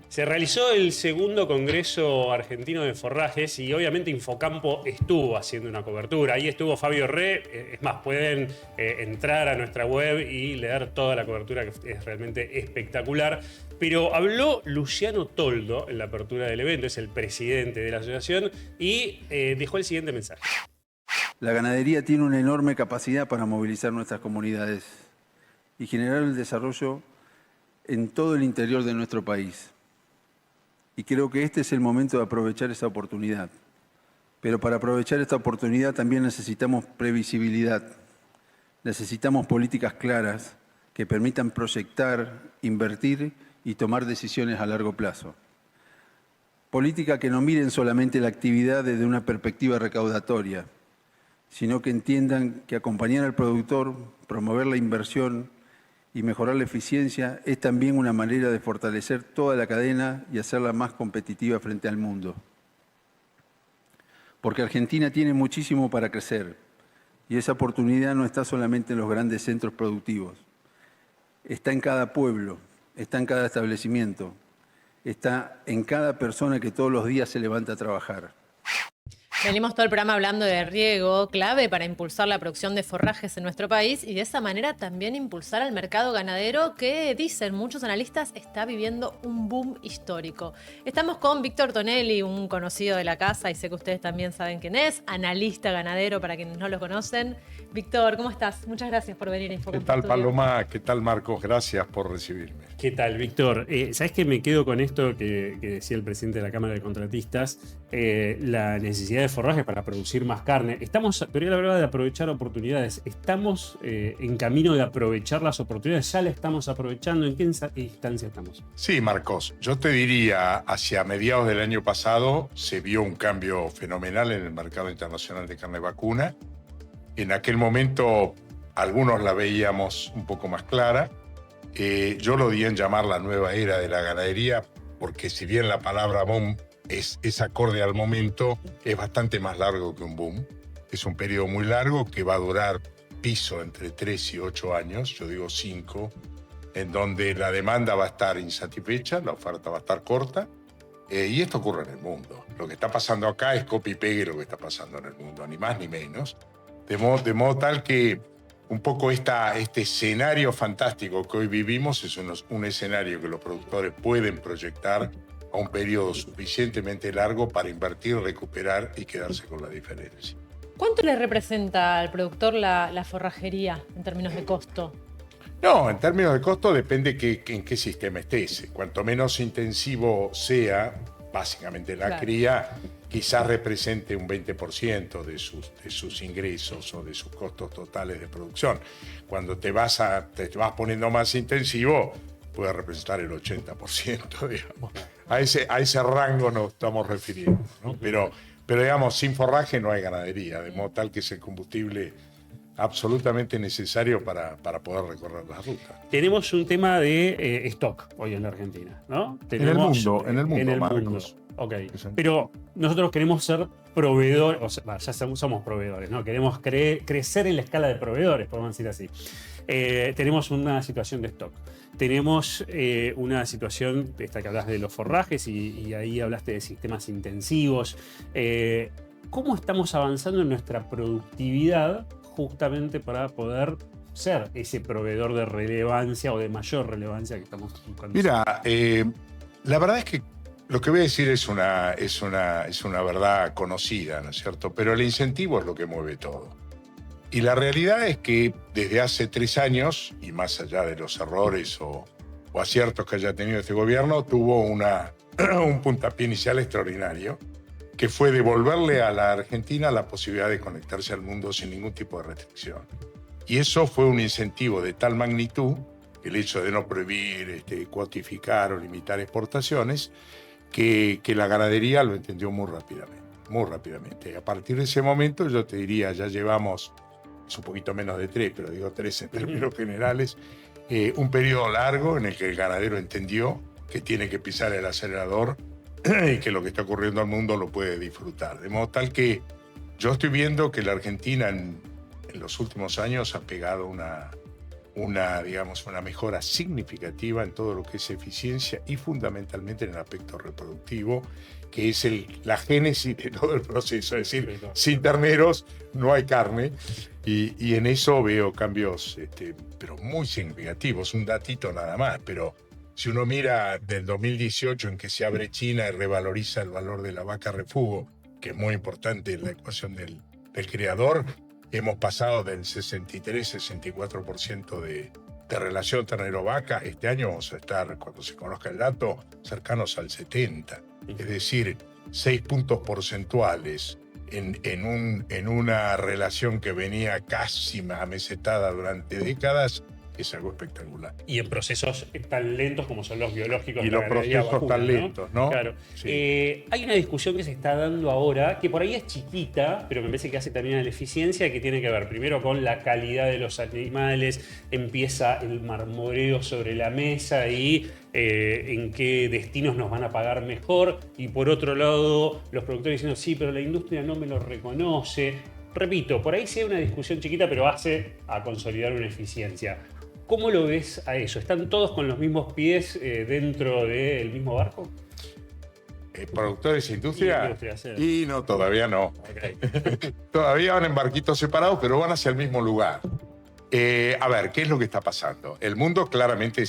Se realizó el segundo Congreso Argentino de Forrajes y obviamente Infocampo estuvo haciendo una cobertura. Ahí estuvo Fabio Re. Es más, pueden entrar a nuestra web y leer toda la cobertura, que es realmente espectacular. Pero habló Luciano Toldo en la apertura del evento, es el presidente de la asociación, y dejó el siguiente mensaje. La ganadería tiene una enorme capacidad para movilizar nuestras comunidades y generar el desarrollo en todo el interior de nuestro país. Y creo que este es el momento de aprovechar esa oportunidad. Pero para aprovechar esta oportunidad también necesitamos previsibilidad. Necesitamos políticas claras que permitan proyectar, invertir y tomar decisiones a largo plazo. Políticas que no miren solamente la actividad desde una perspectiva recaudatoria, sino que entiendan que acompañar al productor, promover la inversión y mejorar la eficiencia es también una manera de fortalecer toda la cadena y hacerla más competitiva frente al mundo. Porque Argentina tiene muchísimo para crecer y esa oportunidad no está solamente en los grandes centros productivos. Está en cada pueblo, está en cada establecimiento, está en cada persona que todos los días se levanta a trabajar. Venimos todo el programa hablando de riego, clave para impulsar la producción de forrajes en nuestro país y de esa manera también impulsar al mercado ganadero que, dicen muchos analistas, está viviendo un boom histórico. Estamos con Víctor Tonelli, un conocido de la casa y sé que ustedes también saben quién es, analista ganadero para quienes no lo conocen. Víctor, ¿cómo estás? Muchas gracias por venir a Infocampo. ¿Qué tal, Paloma? ¿Qué tal, Marcos? Gracias por recibirme. ¿Qué tal, Víctor? ¿Sabés qué me quedo con esto que decía el presidente de la Cámara de Contratistas? La necesidad de forrajes para producir más carne. Pero él hablaba de aprovechar oportunidades. ¿Estamos en camino de aprovechar las oportunidades? ¿Ya la estamos aprovechando? ¿En qué instancia estamos? Sí, Marcos. Yo te diría, hacia mediados del año pasado se vio un cambio fenomenal en el mercado internacional de carne vacuna. En aquel momento algunos la veíamos un poco más clara. Yo lo di en llamar la nueva era de la ganadería, porque si bien la palabra boom es acorde al momento, es bastante más largo que un boom. Es un periodo muy largo que va a durar piso entre 3 y 8 años, yo digo 5, en donde la demanda va a estar insatisfecha, la oferta va a estar corta, y esto ocurre en el mundo. Lo que está pasando acá es copia y pegue lo que está pasando en el mundo, ni más ni menos. De modo tal que un poco este escenario fantástico que hoy vivimos es un escenario que los productores pueden proyectar a un periodo suficientemente largo para invertir, recuperar y quedarse con la diferencia. ¿Cuánto le representa al productor la forrajería en términos de costo? No, en términos de costo depende en qué sistema estés. Cuanto menos intensivo sea, básicamente la cría, quizás represente un 20% de sus ingresos o de sus costos totales de producción. Cuando te vas poniendo más intensivo, puede representar el 80%, digamos. A ese rango nos estamos refiriendo, ¿no? Pero digamos, sin forraje no hay ganadería, de modo tal que ese combustible absolutamente necesario para poder recorrer la ruta. Tenemos un tema de stock hoy en la Argentina, ¿no? En el mundo, Marcos. Ok, pero nosotros queremos ser proveedores, o sea, ya somos proveedores, ¿no? Queremos crecer en la escala de proveedores, podemos decir así. Tenemos una situación de stock. Tenemos una situación, esta que hablas de los forrajes y ahí hablaste de sistemas intensivos. ¿Cómo estamos avanzando en nuestra productividad justamente para poder ser ese proveedor de relevancia o de mayor relevancia que estamos buscando? Mira, la verdad es que lo que voy a decir es una verdad conocida, ¿no es cierto? Pero el incentivo es lo que mueve todo. Y la realidad es que desde hace 3 años, y más allá de los errores o aciertos que haya tenido este gobierno, tuvo un puntapié inicial extraordinario, que fue devolverle a la Argentina la posibilidad de conectarse al mundo sin ningún tipo de restricción. Y eso fue un incentivo de tal magnitud, el hecho de no prohibir, cuotificar o limitar exportaciones, que la ganadería lo entendió muy rápidamente. A partir de ese momento, yo te diría, ya llevamos, es un poquito menos de 3, pero digo 3 en términos generales, un periodo largo en el que el ganadero entendió que tiene que pisar el acelerador y que lo que está ocurriendo al mundo lo puede disfrutar. De modo tal que yo estoy viendo que la Argentina en los últimos años ha pegado una mejora significativa en todo lo que es eficiencia y fundamentalmente en el aspecto reproductivo, que es la génesis de todo el proceso. Es decir, sin terneros no hay carne y en eso veo cambios pero muy significativos. Un datito nada más, pero si uno mira del 2018 en que se abre China y revaloriza el valor de la vaca refugio, que es muy importante en la ecuación del criador, hemos pasado del 63-64% de relación ternero-vaca. Este año vamos a estar, cuando se conozca el dato, cercanos al 70%. Es decir, 6 puntos porcentuales en una relación que venía casi amesetada durante décadas. Es algo espectacular. Y en procesos tan lentos como son los biológicos. Y los procesos tan lentos, ¿no? Claro. Sí. Hay una discusión que se está dando ahora, que por ahí es chiquita, pero me parece que hace también a la eficiencia, que tiene que ver primero con la calidad de los animales, empieza el marmoreo sobre la mesa y en qué destinos nos van a pagar mejor. Y por otro lado, los productores diciendo, sí, pero la industria no me lo reconoce. Repito, por ahí sí hay una discusión chiquita, pero hace a consolidar una eficiencia. ¿Cómo lo ves a eso? ¿Están todos con los mismos pies dentro del mismo barco? ¿Productores e industria? Sí. Y no, todavía no. Okay. Todavía van en barquitos separados, pero van hacia el mismo lugar. A ver, ¿qué es lo que está pasando? El mundo claramente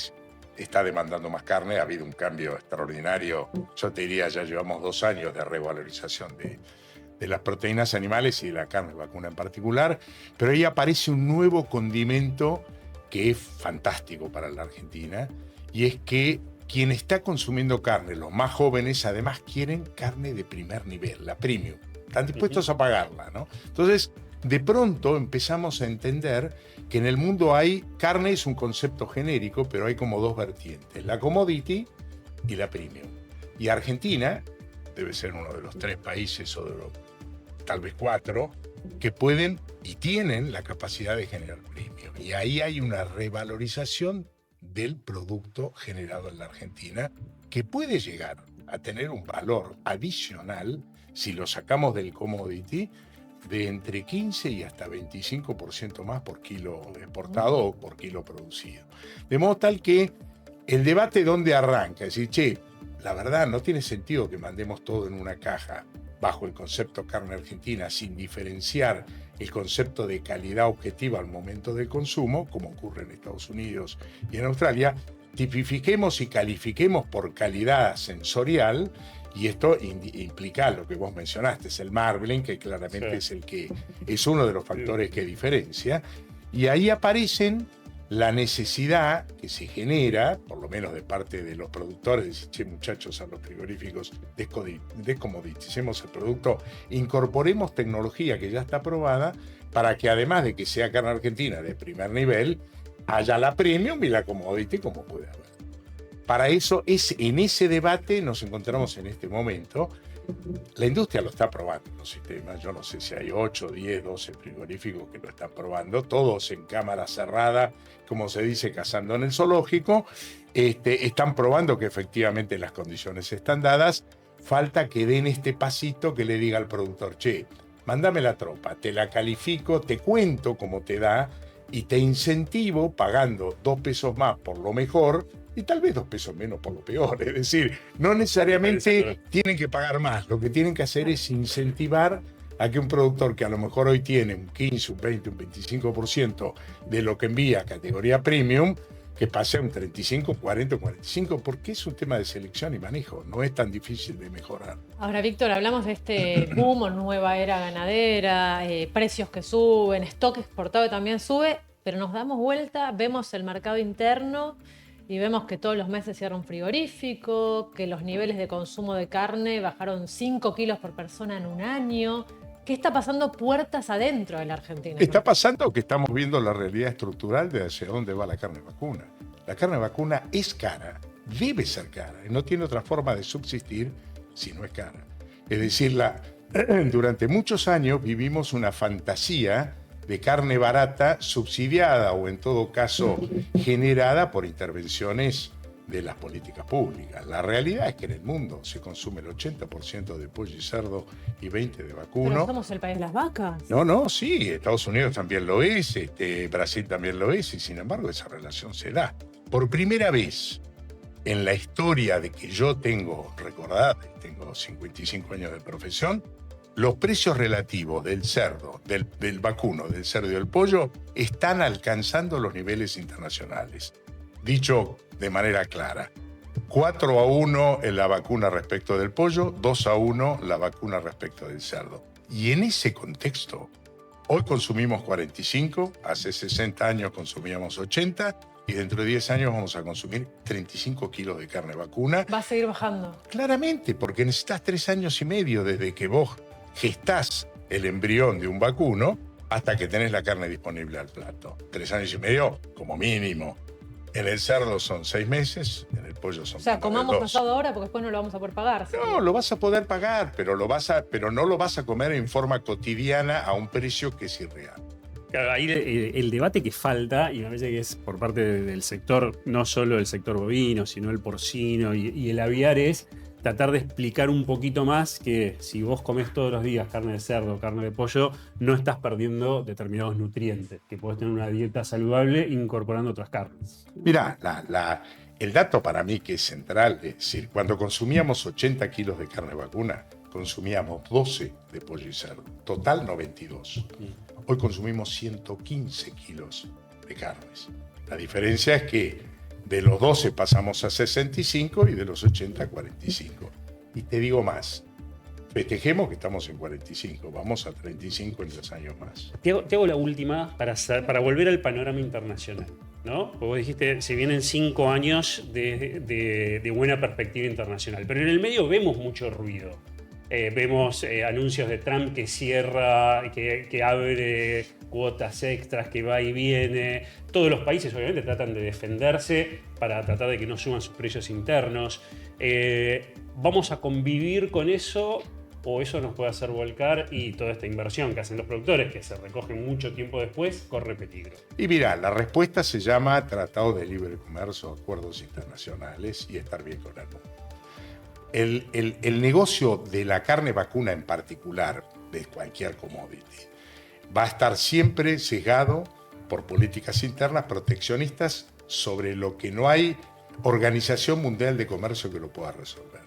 está demandando más carne. Ha habido un cambio extraordinario. Yo te diría, ya llevamos 2 años de revalorización de las proteínas animales y de la carne vacuna en particular. Pero ahí aparece un nuevo condimento que es fantástico para la Argentina, y es que quien está consumiendo carne, los más jóvenes, además quieren carne de primer nivel, la premium. Están dispuestos a pagarla, ¿no? Entonces, de pronto empezamos a entender que en el mundo carne es un concepto genérico, pero hay como 2 vertientes, la commodity y la premium. Y Argentina debe ser uno de los 3 países, o de los tal vez 4, que pueden y tienen la capacidad de generar premium. Y ahí hay una revalorización del producto generado en la Argentina que puede llegar a tener un valor adicional, si lo sacamos del commodity, de entre 15 y hasta 25% más por kilo exportado o por kilo producido. De modo tal que el debate donde arranca, es decir, che, la verdad no tiene sentido que mandemos todo en una caja bajo el concepto carne argentina, sin diferenciar el concepto de calidad objetiva al momento del consumo, como ocurre en Estados Unidos y en Australia, tipifiquemos y califiquemos por calidad sensorial, y esto implica lo que vos mencionaste, es el marbling, que claramente es uno de los factores que diferencia, y ahí aparecen la necesidad que se genera, por lo menos de parte de los productores, de decir, che, muchachos, a los frigoríficos descomoditicemos el producto, incorporemos tecnología que ya está aprobada para que, además de que sea carne argentina de primer nivel, haya la premium y la commodity como puede haber. Para eso, en ese debate nos encontramos en este momento, La industria lo está probando, los sistemas. Yo no sé si hay 8, 10, 12 frigoríficos que lo están probando, todos en cámara cerrada, como se dice, cazando en el zoológico. Están probando que efectivamente las condiciones están dadas. Falta que den este pasito que le diga al productor, che, mándame la tropa, te la califico, te cuento cómo te da y te incentivo pagando 2 pesos más por lo mejor y tal vez 2 pesos menos por lo peor. Es decir, no necesariamente tienen que pagar más, lo que tienen que hacer es incentivar a que un productor que a lo mejor hoy tiene un 15, un 20, un 25% de lo que envía a categoría premium, que pase a un 35, 40, 45, porque es un tema de selección y manejo, no es tan difícil de mejorar. Ahora, Víctor, hablamos de este boom o nueva era ganadera, precios que suben, stock exportado que también sube, pero nos damos vuelta, vemos el mercado interno y vemos que todos los meses cierra un frigorífico, que los niveles de consumo de carne bajaron 5 kilos por persona en un año. ¿Qué está pasando puertas adentro de la Argentina? Está pasando que estamos viendo la realidad estructural de hacia dónde va la carne vacuna. La carne vacuna es cara, debe ser cara, y no tiene otra forma de subsistir si no es cara. Es decir, durante muchos años vivimos una fantasía de carne barata subsidiada o en todo caso generada por intervenciones de las políticas públicas. La realidad es que en el mundo se consume el 80% de pollo y cerdo y 20% de vacuno. Pero somos el país de las vacas. No, sí, Estados Unidos también lo es, Brasil también lo es, y sin embargo esa relación se da. Por primera vez en la historia de que yo tengo recordada, tengo 55 años de profesión, los precios relativos del cerdo, del vacuno, del cerdo y del pollo están alcanzando los niveles internacionales. Dicho de manera clara, 4-1 en la vacuna respecto del pollo, 2-1 la vacuna respecto del cerdo. Y en ese contexto, hoy consumimos 45, hace 60 años consumíamos 80 y dentro de 10 años vamos a consumir 35 kilos de carne vacuna. Va a seguir bajando. Claramente, porque necesitas 3 años y medio desde que vos gestás el embrión de un vacuno hasta que tenés la carne disponible al plato. 3 años y medio como mínimo. En el cerdo son 6 meses, en el pollo son 2. O sea, comamos pasado ahora porque después no lo vamos a poder pagar. ¿Sí? No, lo vas a poder pagar, pero no lo vas a comer en forma cotidiana a un precio que es irreal. Claro, ahí el debate que falta, y me parece que es por parte del sector, no solo el sector bovino, sino el porcino y el aviar, es tratar de explicar un poquito más que si vos comés todos los días carne de cerdo, carne de pollo, no estás perdiendo determinados nutrientes, que podés tener una dieta saludable incorporando otras carnes. Mirá, el dato para mí que es central, es decir, cuando consumíamos 80 kilos de carne vacuna, consumíamos 12 de pollo y cerdo, total 92. Hoy consumimos 115 kilos de carnes. La diferencia es que de los 12 pasamos a 65 y de los 80 a 45. Y te digo más, festejemos que estamos en 45, vamos a 35 en 2 años más. Te hago la última para volver al panorama internacional, ¿no? Porque vos dijiste, se vienen 5 años de buena perspectiva internacional, pero en el medio vemos mucho ruido. Vemos anuncios de Trump que cierra, que abre cuotas extras, que va y viene. Todos los países obviamente tratan de defenderse para tratar de que no suban sus precios internos. ¿Vamos a convivir con eso o eso nos puede hacer volcar y toda esta inversión que hacen los productores, que se recogen mucho tiempo después, corre peligro? Y mirá, la respuesta se llama Tratado de Libre Comercio, acuerdos internacionales y estar bien con el mundo. El negocio de la carne vacuna en particular, de cualquier commodity, va a estar siempre sesgado por políticas internas proteccionistas sobre lo que no hay Organización Mundial de Comercio que lo pueda resolver.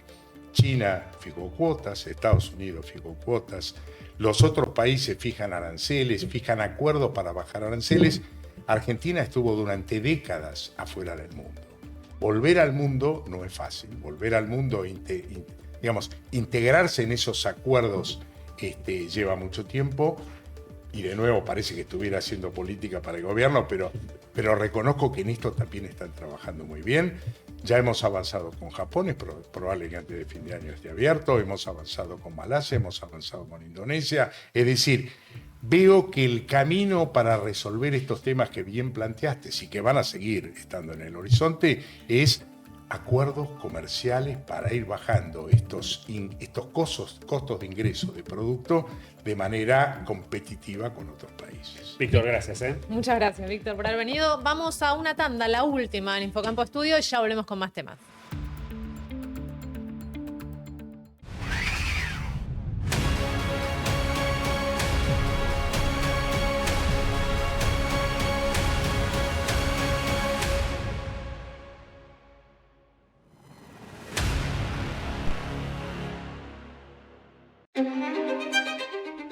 China fijó cuotas, Estados Unidos fijó cuotas, los otros países fijan aranceles, fijan acuerdos para bajar aranceles. Argentina estuvo durante décadas afuera del mundo. Volver al mundo no es fácil. Volver al mundo, integrarse en esos acuerdos lleva mucho tiempo. Y de nuevo parece que estuviera haciendo política para el gobierno, pero reconozco que en esto también están trabajando muy bien. Ya hemos avanzado con Japón, es probable que antes de fin de año esté abierto. Hemos avanzado con Malasia, hemos avanzado con Indonesia. Es decir, veo que el camino para resolver estos temas que bien planteaste y que van a seguir estando en el horizonte es acuerdos comerciales para ir bajando estos costos de ingreso de producto de manera competitiva con otros países. Víctor, gracias. Muchas gracias, Víctor, por haber venido. Vamos a una tanda, la última en Infocampo Estudio, y ya volvemos con más temas.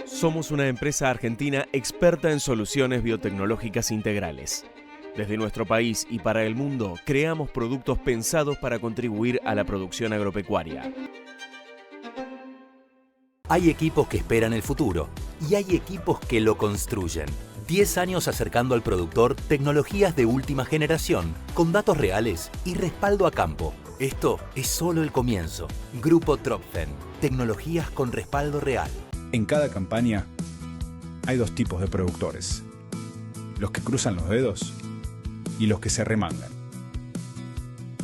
Somos una empresa argentina experta en soluciones biotecnológicas integrales. Desde nuestro país y para el mundo, creamos productos pensados para contribuir a la producción agropecuaria. Hay equipos que esperan el futuro y hay equipos que lo construyen. 10 años acercando al productor tecnologías de última generación, con datos reales y respaldo a campo. Esto es solo el comienzo. Grupo Tropfen, tecnologías con respaldo real. En cada campaña hay dos tipos de productores. Los que cruzan los dedos y los que se remangan.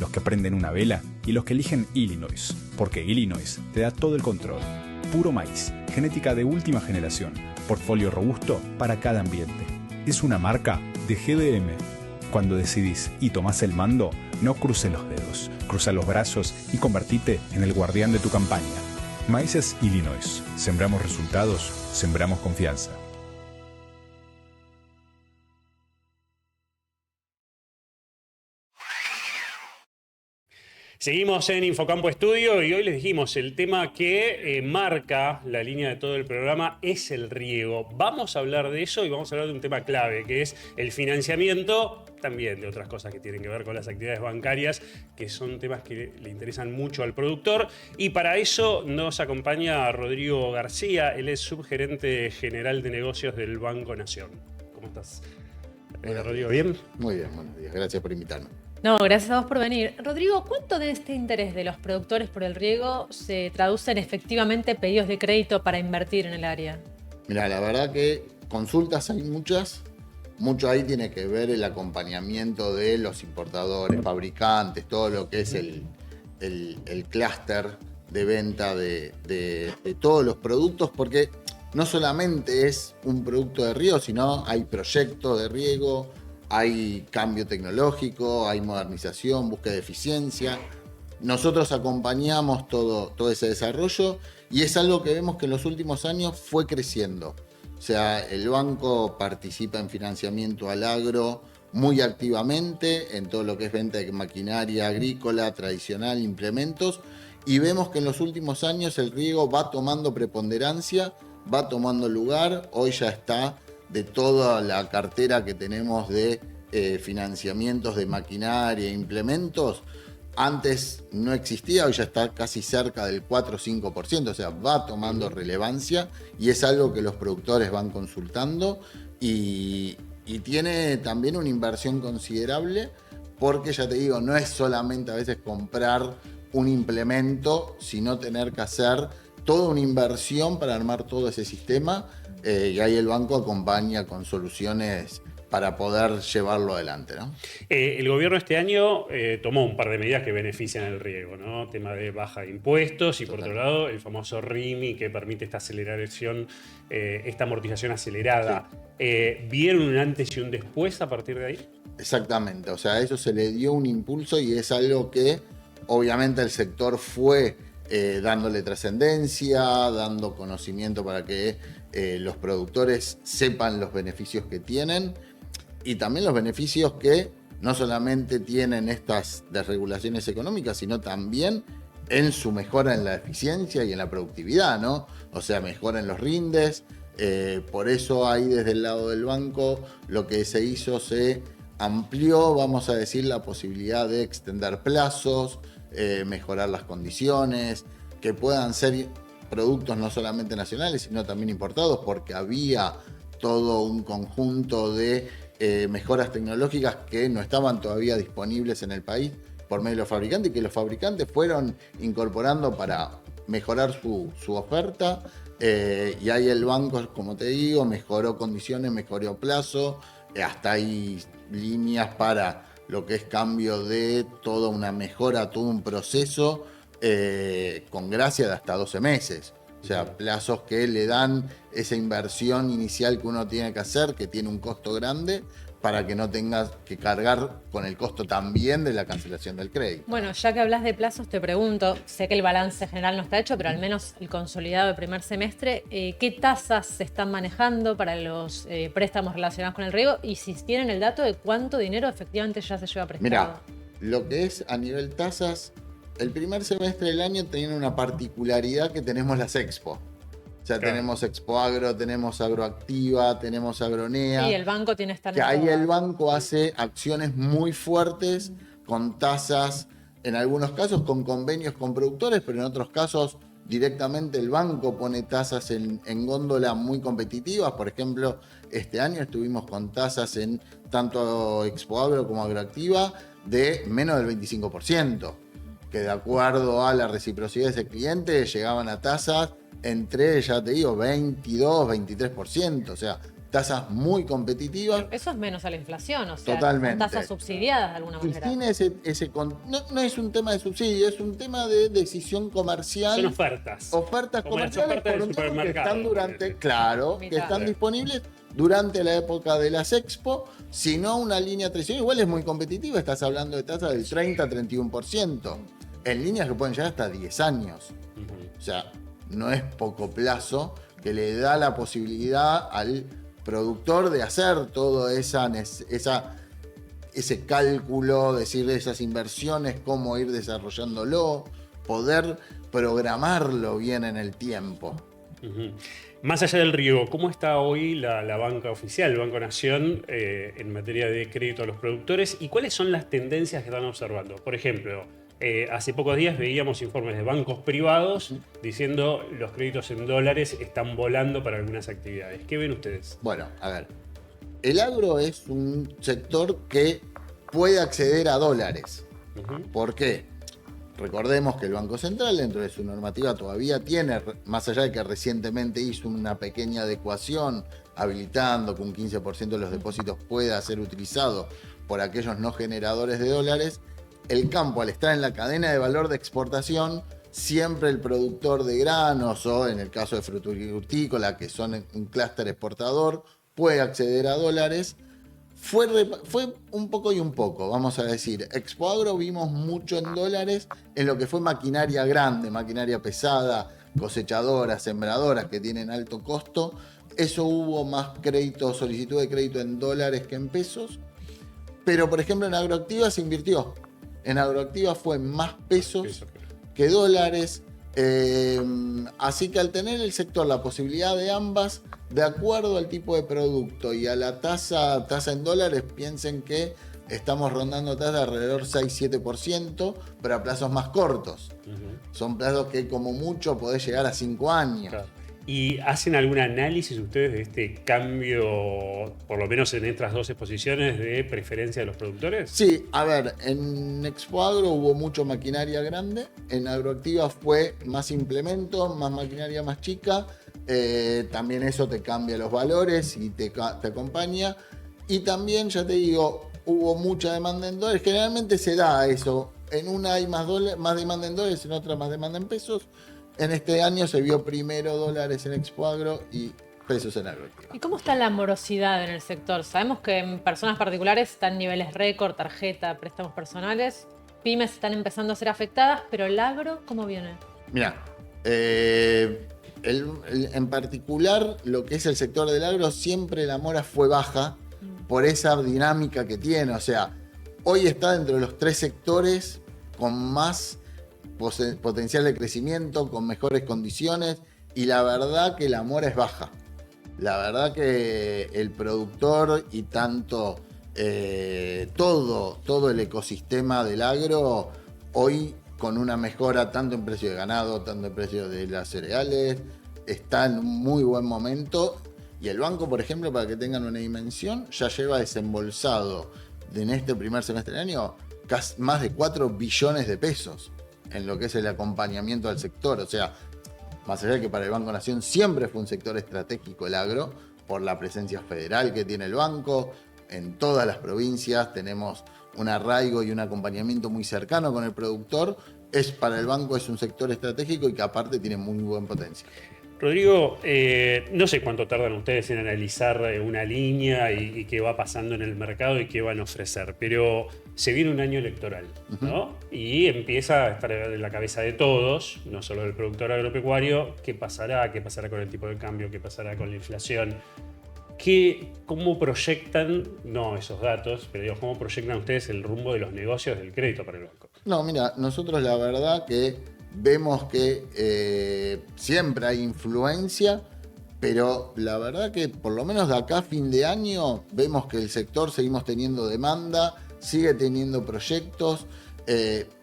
Los que prenden una vela y los que eligen Illinois, porque Illinois te da todo el control. Puro maíz, genética de última generación, portfolio robusto para cada ambiente. Es una marca de GDM. Cuando decidís y tomás el mando, no cruces los dedos, cruza los brazos y convertite en el guardián de tu campaña. Maíces Illinois. Sembramos resultados, sembramos confianza. Seguimos en Infocampo Estudio y hoy les dijimos el tema que marca la línea de todo el programa es el riego. Vamos a hablar de eso y vamos a hablar de un tema clave que es el financiamiento, también de otras cosas que tienen que ver con las actividades bancarias, que son temas que le interesan mucho al productor. Y para eso nos acompaña Rodrigo García, él es subgerente general de negocios del Banco Nación. ¿Cómo estás? Rodrigo, ¿bien? Muy bien, buenos días. Gracias por invitarnos. No, gracias a vos por venir. Rodrigo, ¿cuánto de este interés de los productores por el riego se traduce en efectivamente pedidos de crédito para invertir en el área? Mira, la verdad que consultas hay muchas. Mucho ahí tiene que ver el acompañamiento de los importadores, fabricantes, todo lo que es el clúster de venta de todos los productos, porque no solamente es un producto de riego, sino hay proyectos de riego, hay cambio tecnológico, hay modernización, búsqueda de eficiencia. Nosotros acompañamos todo ese desarrollo y es algo que vemos que en los últimos años fue creciendo. O sea, el banco participa en financiamiento al agro muy activamente en todo lo que es venta de maquinaria agrícola, tradicional, implementos, y vemos que en los últimos años el riego va tomando preponderancia, va tomando lugar. Hoy ya está de toda la cartera que tenemos de financiamientos de maquinaria e implementos. Antes no existía, hoy ya está casi cerca del 4 o 5%, o sea, va tomando relevancia y es algo que los productores van consultando y tiene también una inversión considerable porque, ya te digo, no es solamente a veces comprar un implemento, sino tener que hacer toda una inversión para armar todo ese sistema y ahí el banco acompaña con soluciones para poder llevarlo adelante, ¿no? El gobierno este año tomó un par de medidas que benefician el riego, ¿no? Tema de baja de impuestos y por otro lado el famoso RIMI que permite esta aceleración, esta amortización acelerada. Sí. ¿Vieron un antes y un después a partir de ahí? Exactamente, o sea, a eso se le dio un impulso y es algo que obviamente el sector fue dándole trascendencia, dando conocimiento para que los productores sepan los beneficios que tienen y también los beneficios que no solamente tienen estas desregulaciones económicas, sino también en su mejora en la eficiencia y en la productividad, ¿no? O sea, mejora en los rindes. Por eso ahí desde el lado del banco lo que se hizo, se amplió, vamos a decir, la posibilidad de extender plazos, mejorar las condiciones, que puedan ser productos no solamente nacionales, sino también importados, porque había todo un conjunto de mejoras tecnológicas que no estaban todavía disponibles en el país por medio de los fabricantes y que los fabricantes fueron incorporando para mejorar su oferta. Y ahí el banco, como te digo, mejoró condiciones, mejoró plazo, hasta hay líneas para lo que es cambio de toda una mejora, todo un proceso con gracia de hasta 12 meses. O sea, plazos que le dan esa inversión inicial que uno tiene que hacer, que tiene un costo grande, para que no tengas que cargar con el costo también de la cancelación del crédito. Bueno, ya que hablas de plazos, te pregunto, sé que el balance general no está hecho, pero al menos el consolidado del primer semestre, ¿qué tasas se están manejando para los préstamos relacionados con el riego? Y si tienen el dato de cuánto dinero efectivamente ya se lleva prestado. Mirá, lo que es a nivel tasas, el primer semestre del año tiene una particularidad que tenemos las Expo. O sea, tenemos Expo Agro, tenemos Agroactiva, tenemos Agronea. Y el banco tiene esta. Que ahí el banco hace acciones muy fuertes con tasas, en algunos casos con convenios con productores, pero en otros casos directamente el banco pone tasas en góndola muy competitivas. Por ejemplo, este año estuvimos con tasas en tanto Expo Agro como Agroactiva de menos del 25%, que de acuerdo a la reciprocidad de ese cliente llegaban a tasas entre, ya te digo, 22, 23%, o sea, tasas muy competitivas. Eso es menos a la inflación, o sea, totalmente. Tasas subsidiadas de alguna manera. Y tiene no es un tema de subsidio, es un tema de decisión comercial. Son ofertas. Ofertas como comerciales las ofertas por del un tiempo que supermercado. están durante, claro, que Mitad. están disponibles durante la época de las Expo. Si no, una línea tradicional igual es muy competitiva, estás hablando de tasas del 30-31%, en líneas que pueden llegar hasta 10 años. O sea, no es poco plazo, que le da la posibilidad al productor de hacer todo ese cálculo, decir esas inversiones, cómo ir desarrollándolo, poder programarlo bien en el tiempo. Más allá del riego, ¿cómo está hoy la banca oficial, el Banco Nación, en materia de crédito a los productores? ¿Y cuáles son las tendencias que están observando? Por ejemplo, hace pocos días veíamos informes de bancos privados diciendo los créditos en dólares están volando para algunas actividades. ¿Qué ven ustedes? Bueno, a ver, el agro es un sector que puede acceder a dólares. ¿Por qué? Recordemos que el Banco Central, dentro de su normativa, todavía tiene, más allá de que recientemente hizo una pequeña adecuación habilitando que un 15% de los depósitos pueda ser utilizado por aquellos no generadores de dólares. El campo, al estar en la cadena de valor de exportación, siempre el productor de granos o en el caso de frutícola, que son un clúster exportador, puede acceder a dólares. Fue un poco y un poco, vamos a decir. Expo Agro vimos mucho en dólares en lo que fue maquinaria grande, maquinaria pesada, cosechadoras, sembradoras que tienen alto costo. Eso hubo más crédito, solicitud de crédito en dólares que en pesos. Pero, por ejemplo, en Agroactiva se invirtió. En Agroactiva fue más pesos que dólares. Así que al tener el sector la posibilidad de ambas, de acuerdo al tipo de producto y a la tasa en dólares, piensen que estamos rondando tasas de alrededor 6-7%, pero a plazos más cortos. Son plazos que como mucho podés llegar a 5 años. Claro. ¿Y hacen algún análisis ustedes de este cambio, por lo menos en estas dos exposiciones, de preferencia de los productores? Sí, a ver, en Expo Agro hubo mucho maquinaria grande, en Agroactiva fue más implemento, más maquinaria más chica, también eso te cambia los valores y te acompaña. Y también, ya te digo, hubo mucha demanda en dólares, generalmente se da eso, en una hay más demanda en dólares, en otra más demanda en pesos. En este año se vio primero dólares en Expo Agro y pesos en Agroactiva. ¿Y cómo está la morosidad en el sector? Sabemos que en personas particulares están niveles récord, tarjeta, préstamos personales. Pymes están empezando a ser afectadas, pero el agro, ¿cómo viene? Mira, en particular lo que es el sector del agro, siempre la mora fue baja por esa dinámica que tiene. O sea, hoy está dentro de los 3 sectores con más potencial de crecimiento, con mejores condiciones, y la verdad que la mora es baja. La verdad que el productor y tanto todo el ecosistema del agro hoy, con una mejora tanto en precio de ganado, tanto en precio de las cereales, está en un muy buen momento. Y el banco, por ejemplo, para que tengan una dimensión, ya lleva desembolsado en este primer semestre del año más de 4 billones de pesos en lo que es el acompañamiento al sector. O sea, más allá de que para el Banco Nación siempre fue un sector estratégico el agro, por la presencia federal que tiene el banco, en todas las provincias tenemos un arraigo y un acompañamiento muy cercano con el productor, para el banco es un sector estratégico y que aparte tiene muy buen potencial. Rodrigo, no sé cuánto tardan ustedes en analizar una línea y qué va pasando en el mercado y qué van a ofrecer, pero se viene un año electoral, ¿no? Y empieza a estar en la cabeza de todos, no solo del productor agropecuario, qué pasará con el tipo de cambio, qué pasará con la inflación. ¿Cómo proyectan, no esos datos, pero digamos, cómo proyectan ustedes el rumbo de los negocios del crédito para el banco? No, mira, nosotros la verdad que vemos que siempre hay influencia, pero la verdad que por lo menos de acá a fin de año vemos que el sector seguimos teniendo demanda, sigue teniendo proyectos.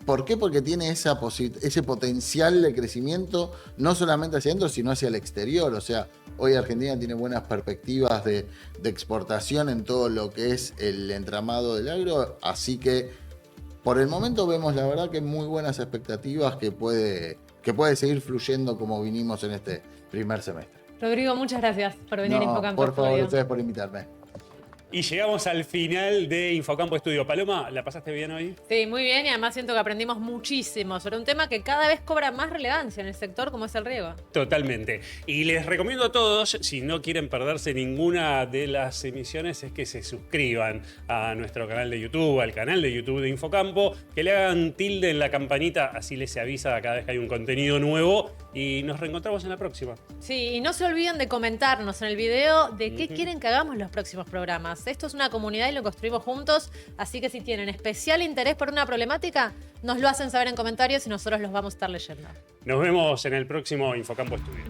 ¿Por qué? Porque tiene ese potencial de crecimiento no solamente hacia adentro, sino hacia el exterior. O sea, hoy Argentina tiene buenas perspectivas de exportación en todo lo que es el entramado del agro, así que por el momento vemos la verdad que muy buenas expectativas que puede seguir fluyendo como vinimos en este primer semestre. Rodrigo, muchas gracias por venir a Infocampo Por favor, Estudio. ustedes por invitarme. Y llegamos al final de Infocampo Estudio. Paloma, ¿la pasaste bien hoy? Sí, muy bien, y además siento que aprendimos muchísimo sobre un tema que cada vez cobra más relevancia en el sector, como es el riego. Totalmente. Y les recomiendo a todos, si no quieren perderse ninguna de las emisiones, es que se suscriban a nuestro canal de YouTube, al canal de YouTube de Infocampo, que le hagan tilde en la campanita, así les avisa cada vez que hay un contenido nuevo. Y nos reencontramos en la próxima. Sí, y no se olviden de comentarnos en el video de qué quieren que hagamos en los próximos programas. Esto es una comunidad y lo construimos juntos, así que si tienen especial interés por una problemática, nos lo hacen saber en comentarios y nosotros los vamos a estar leyendo. Nos vemos en el próximo Infocampo Estudio.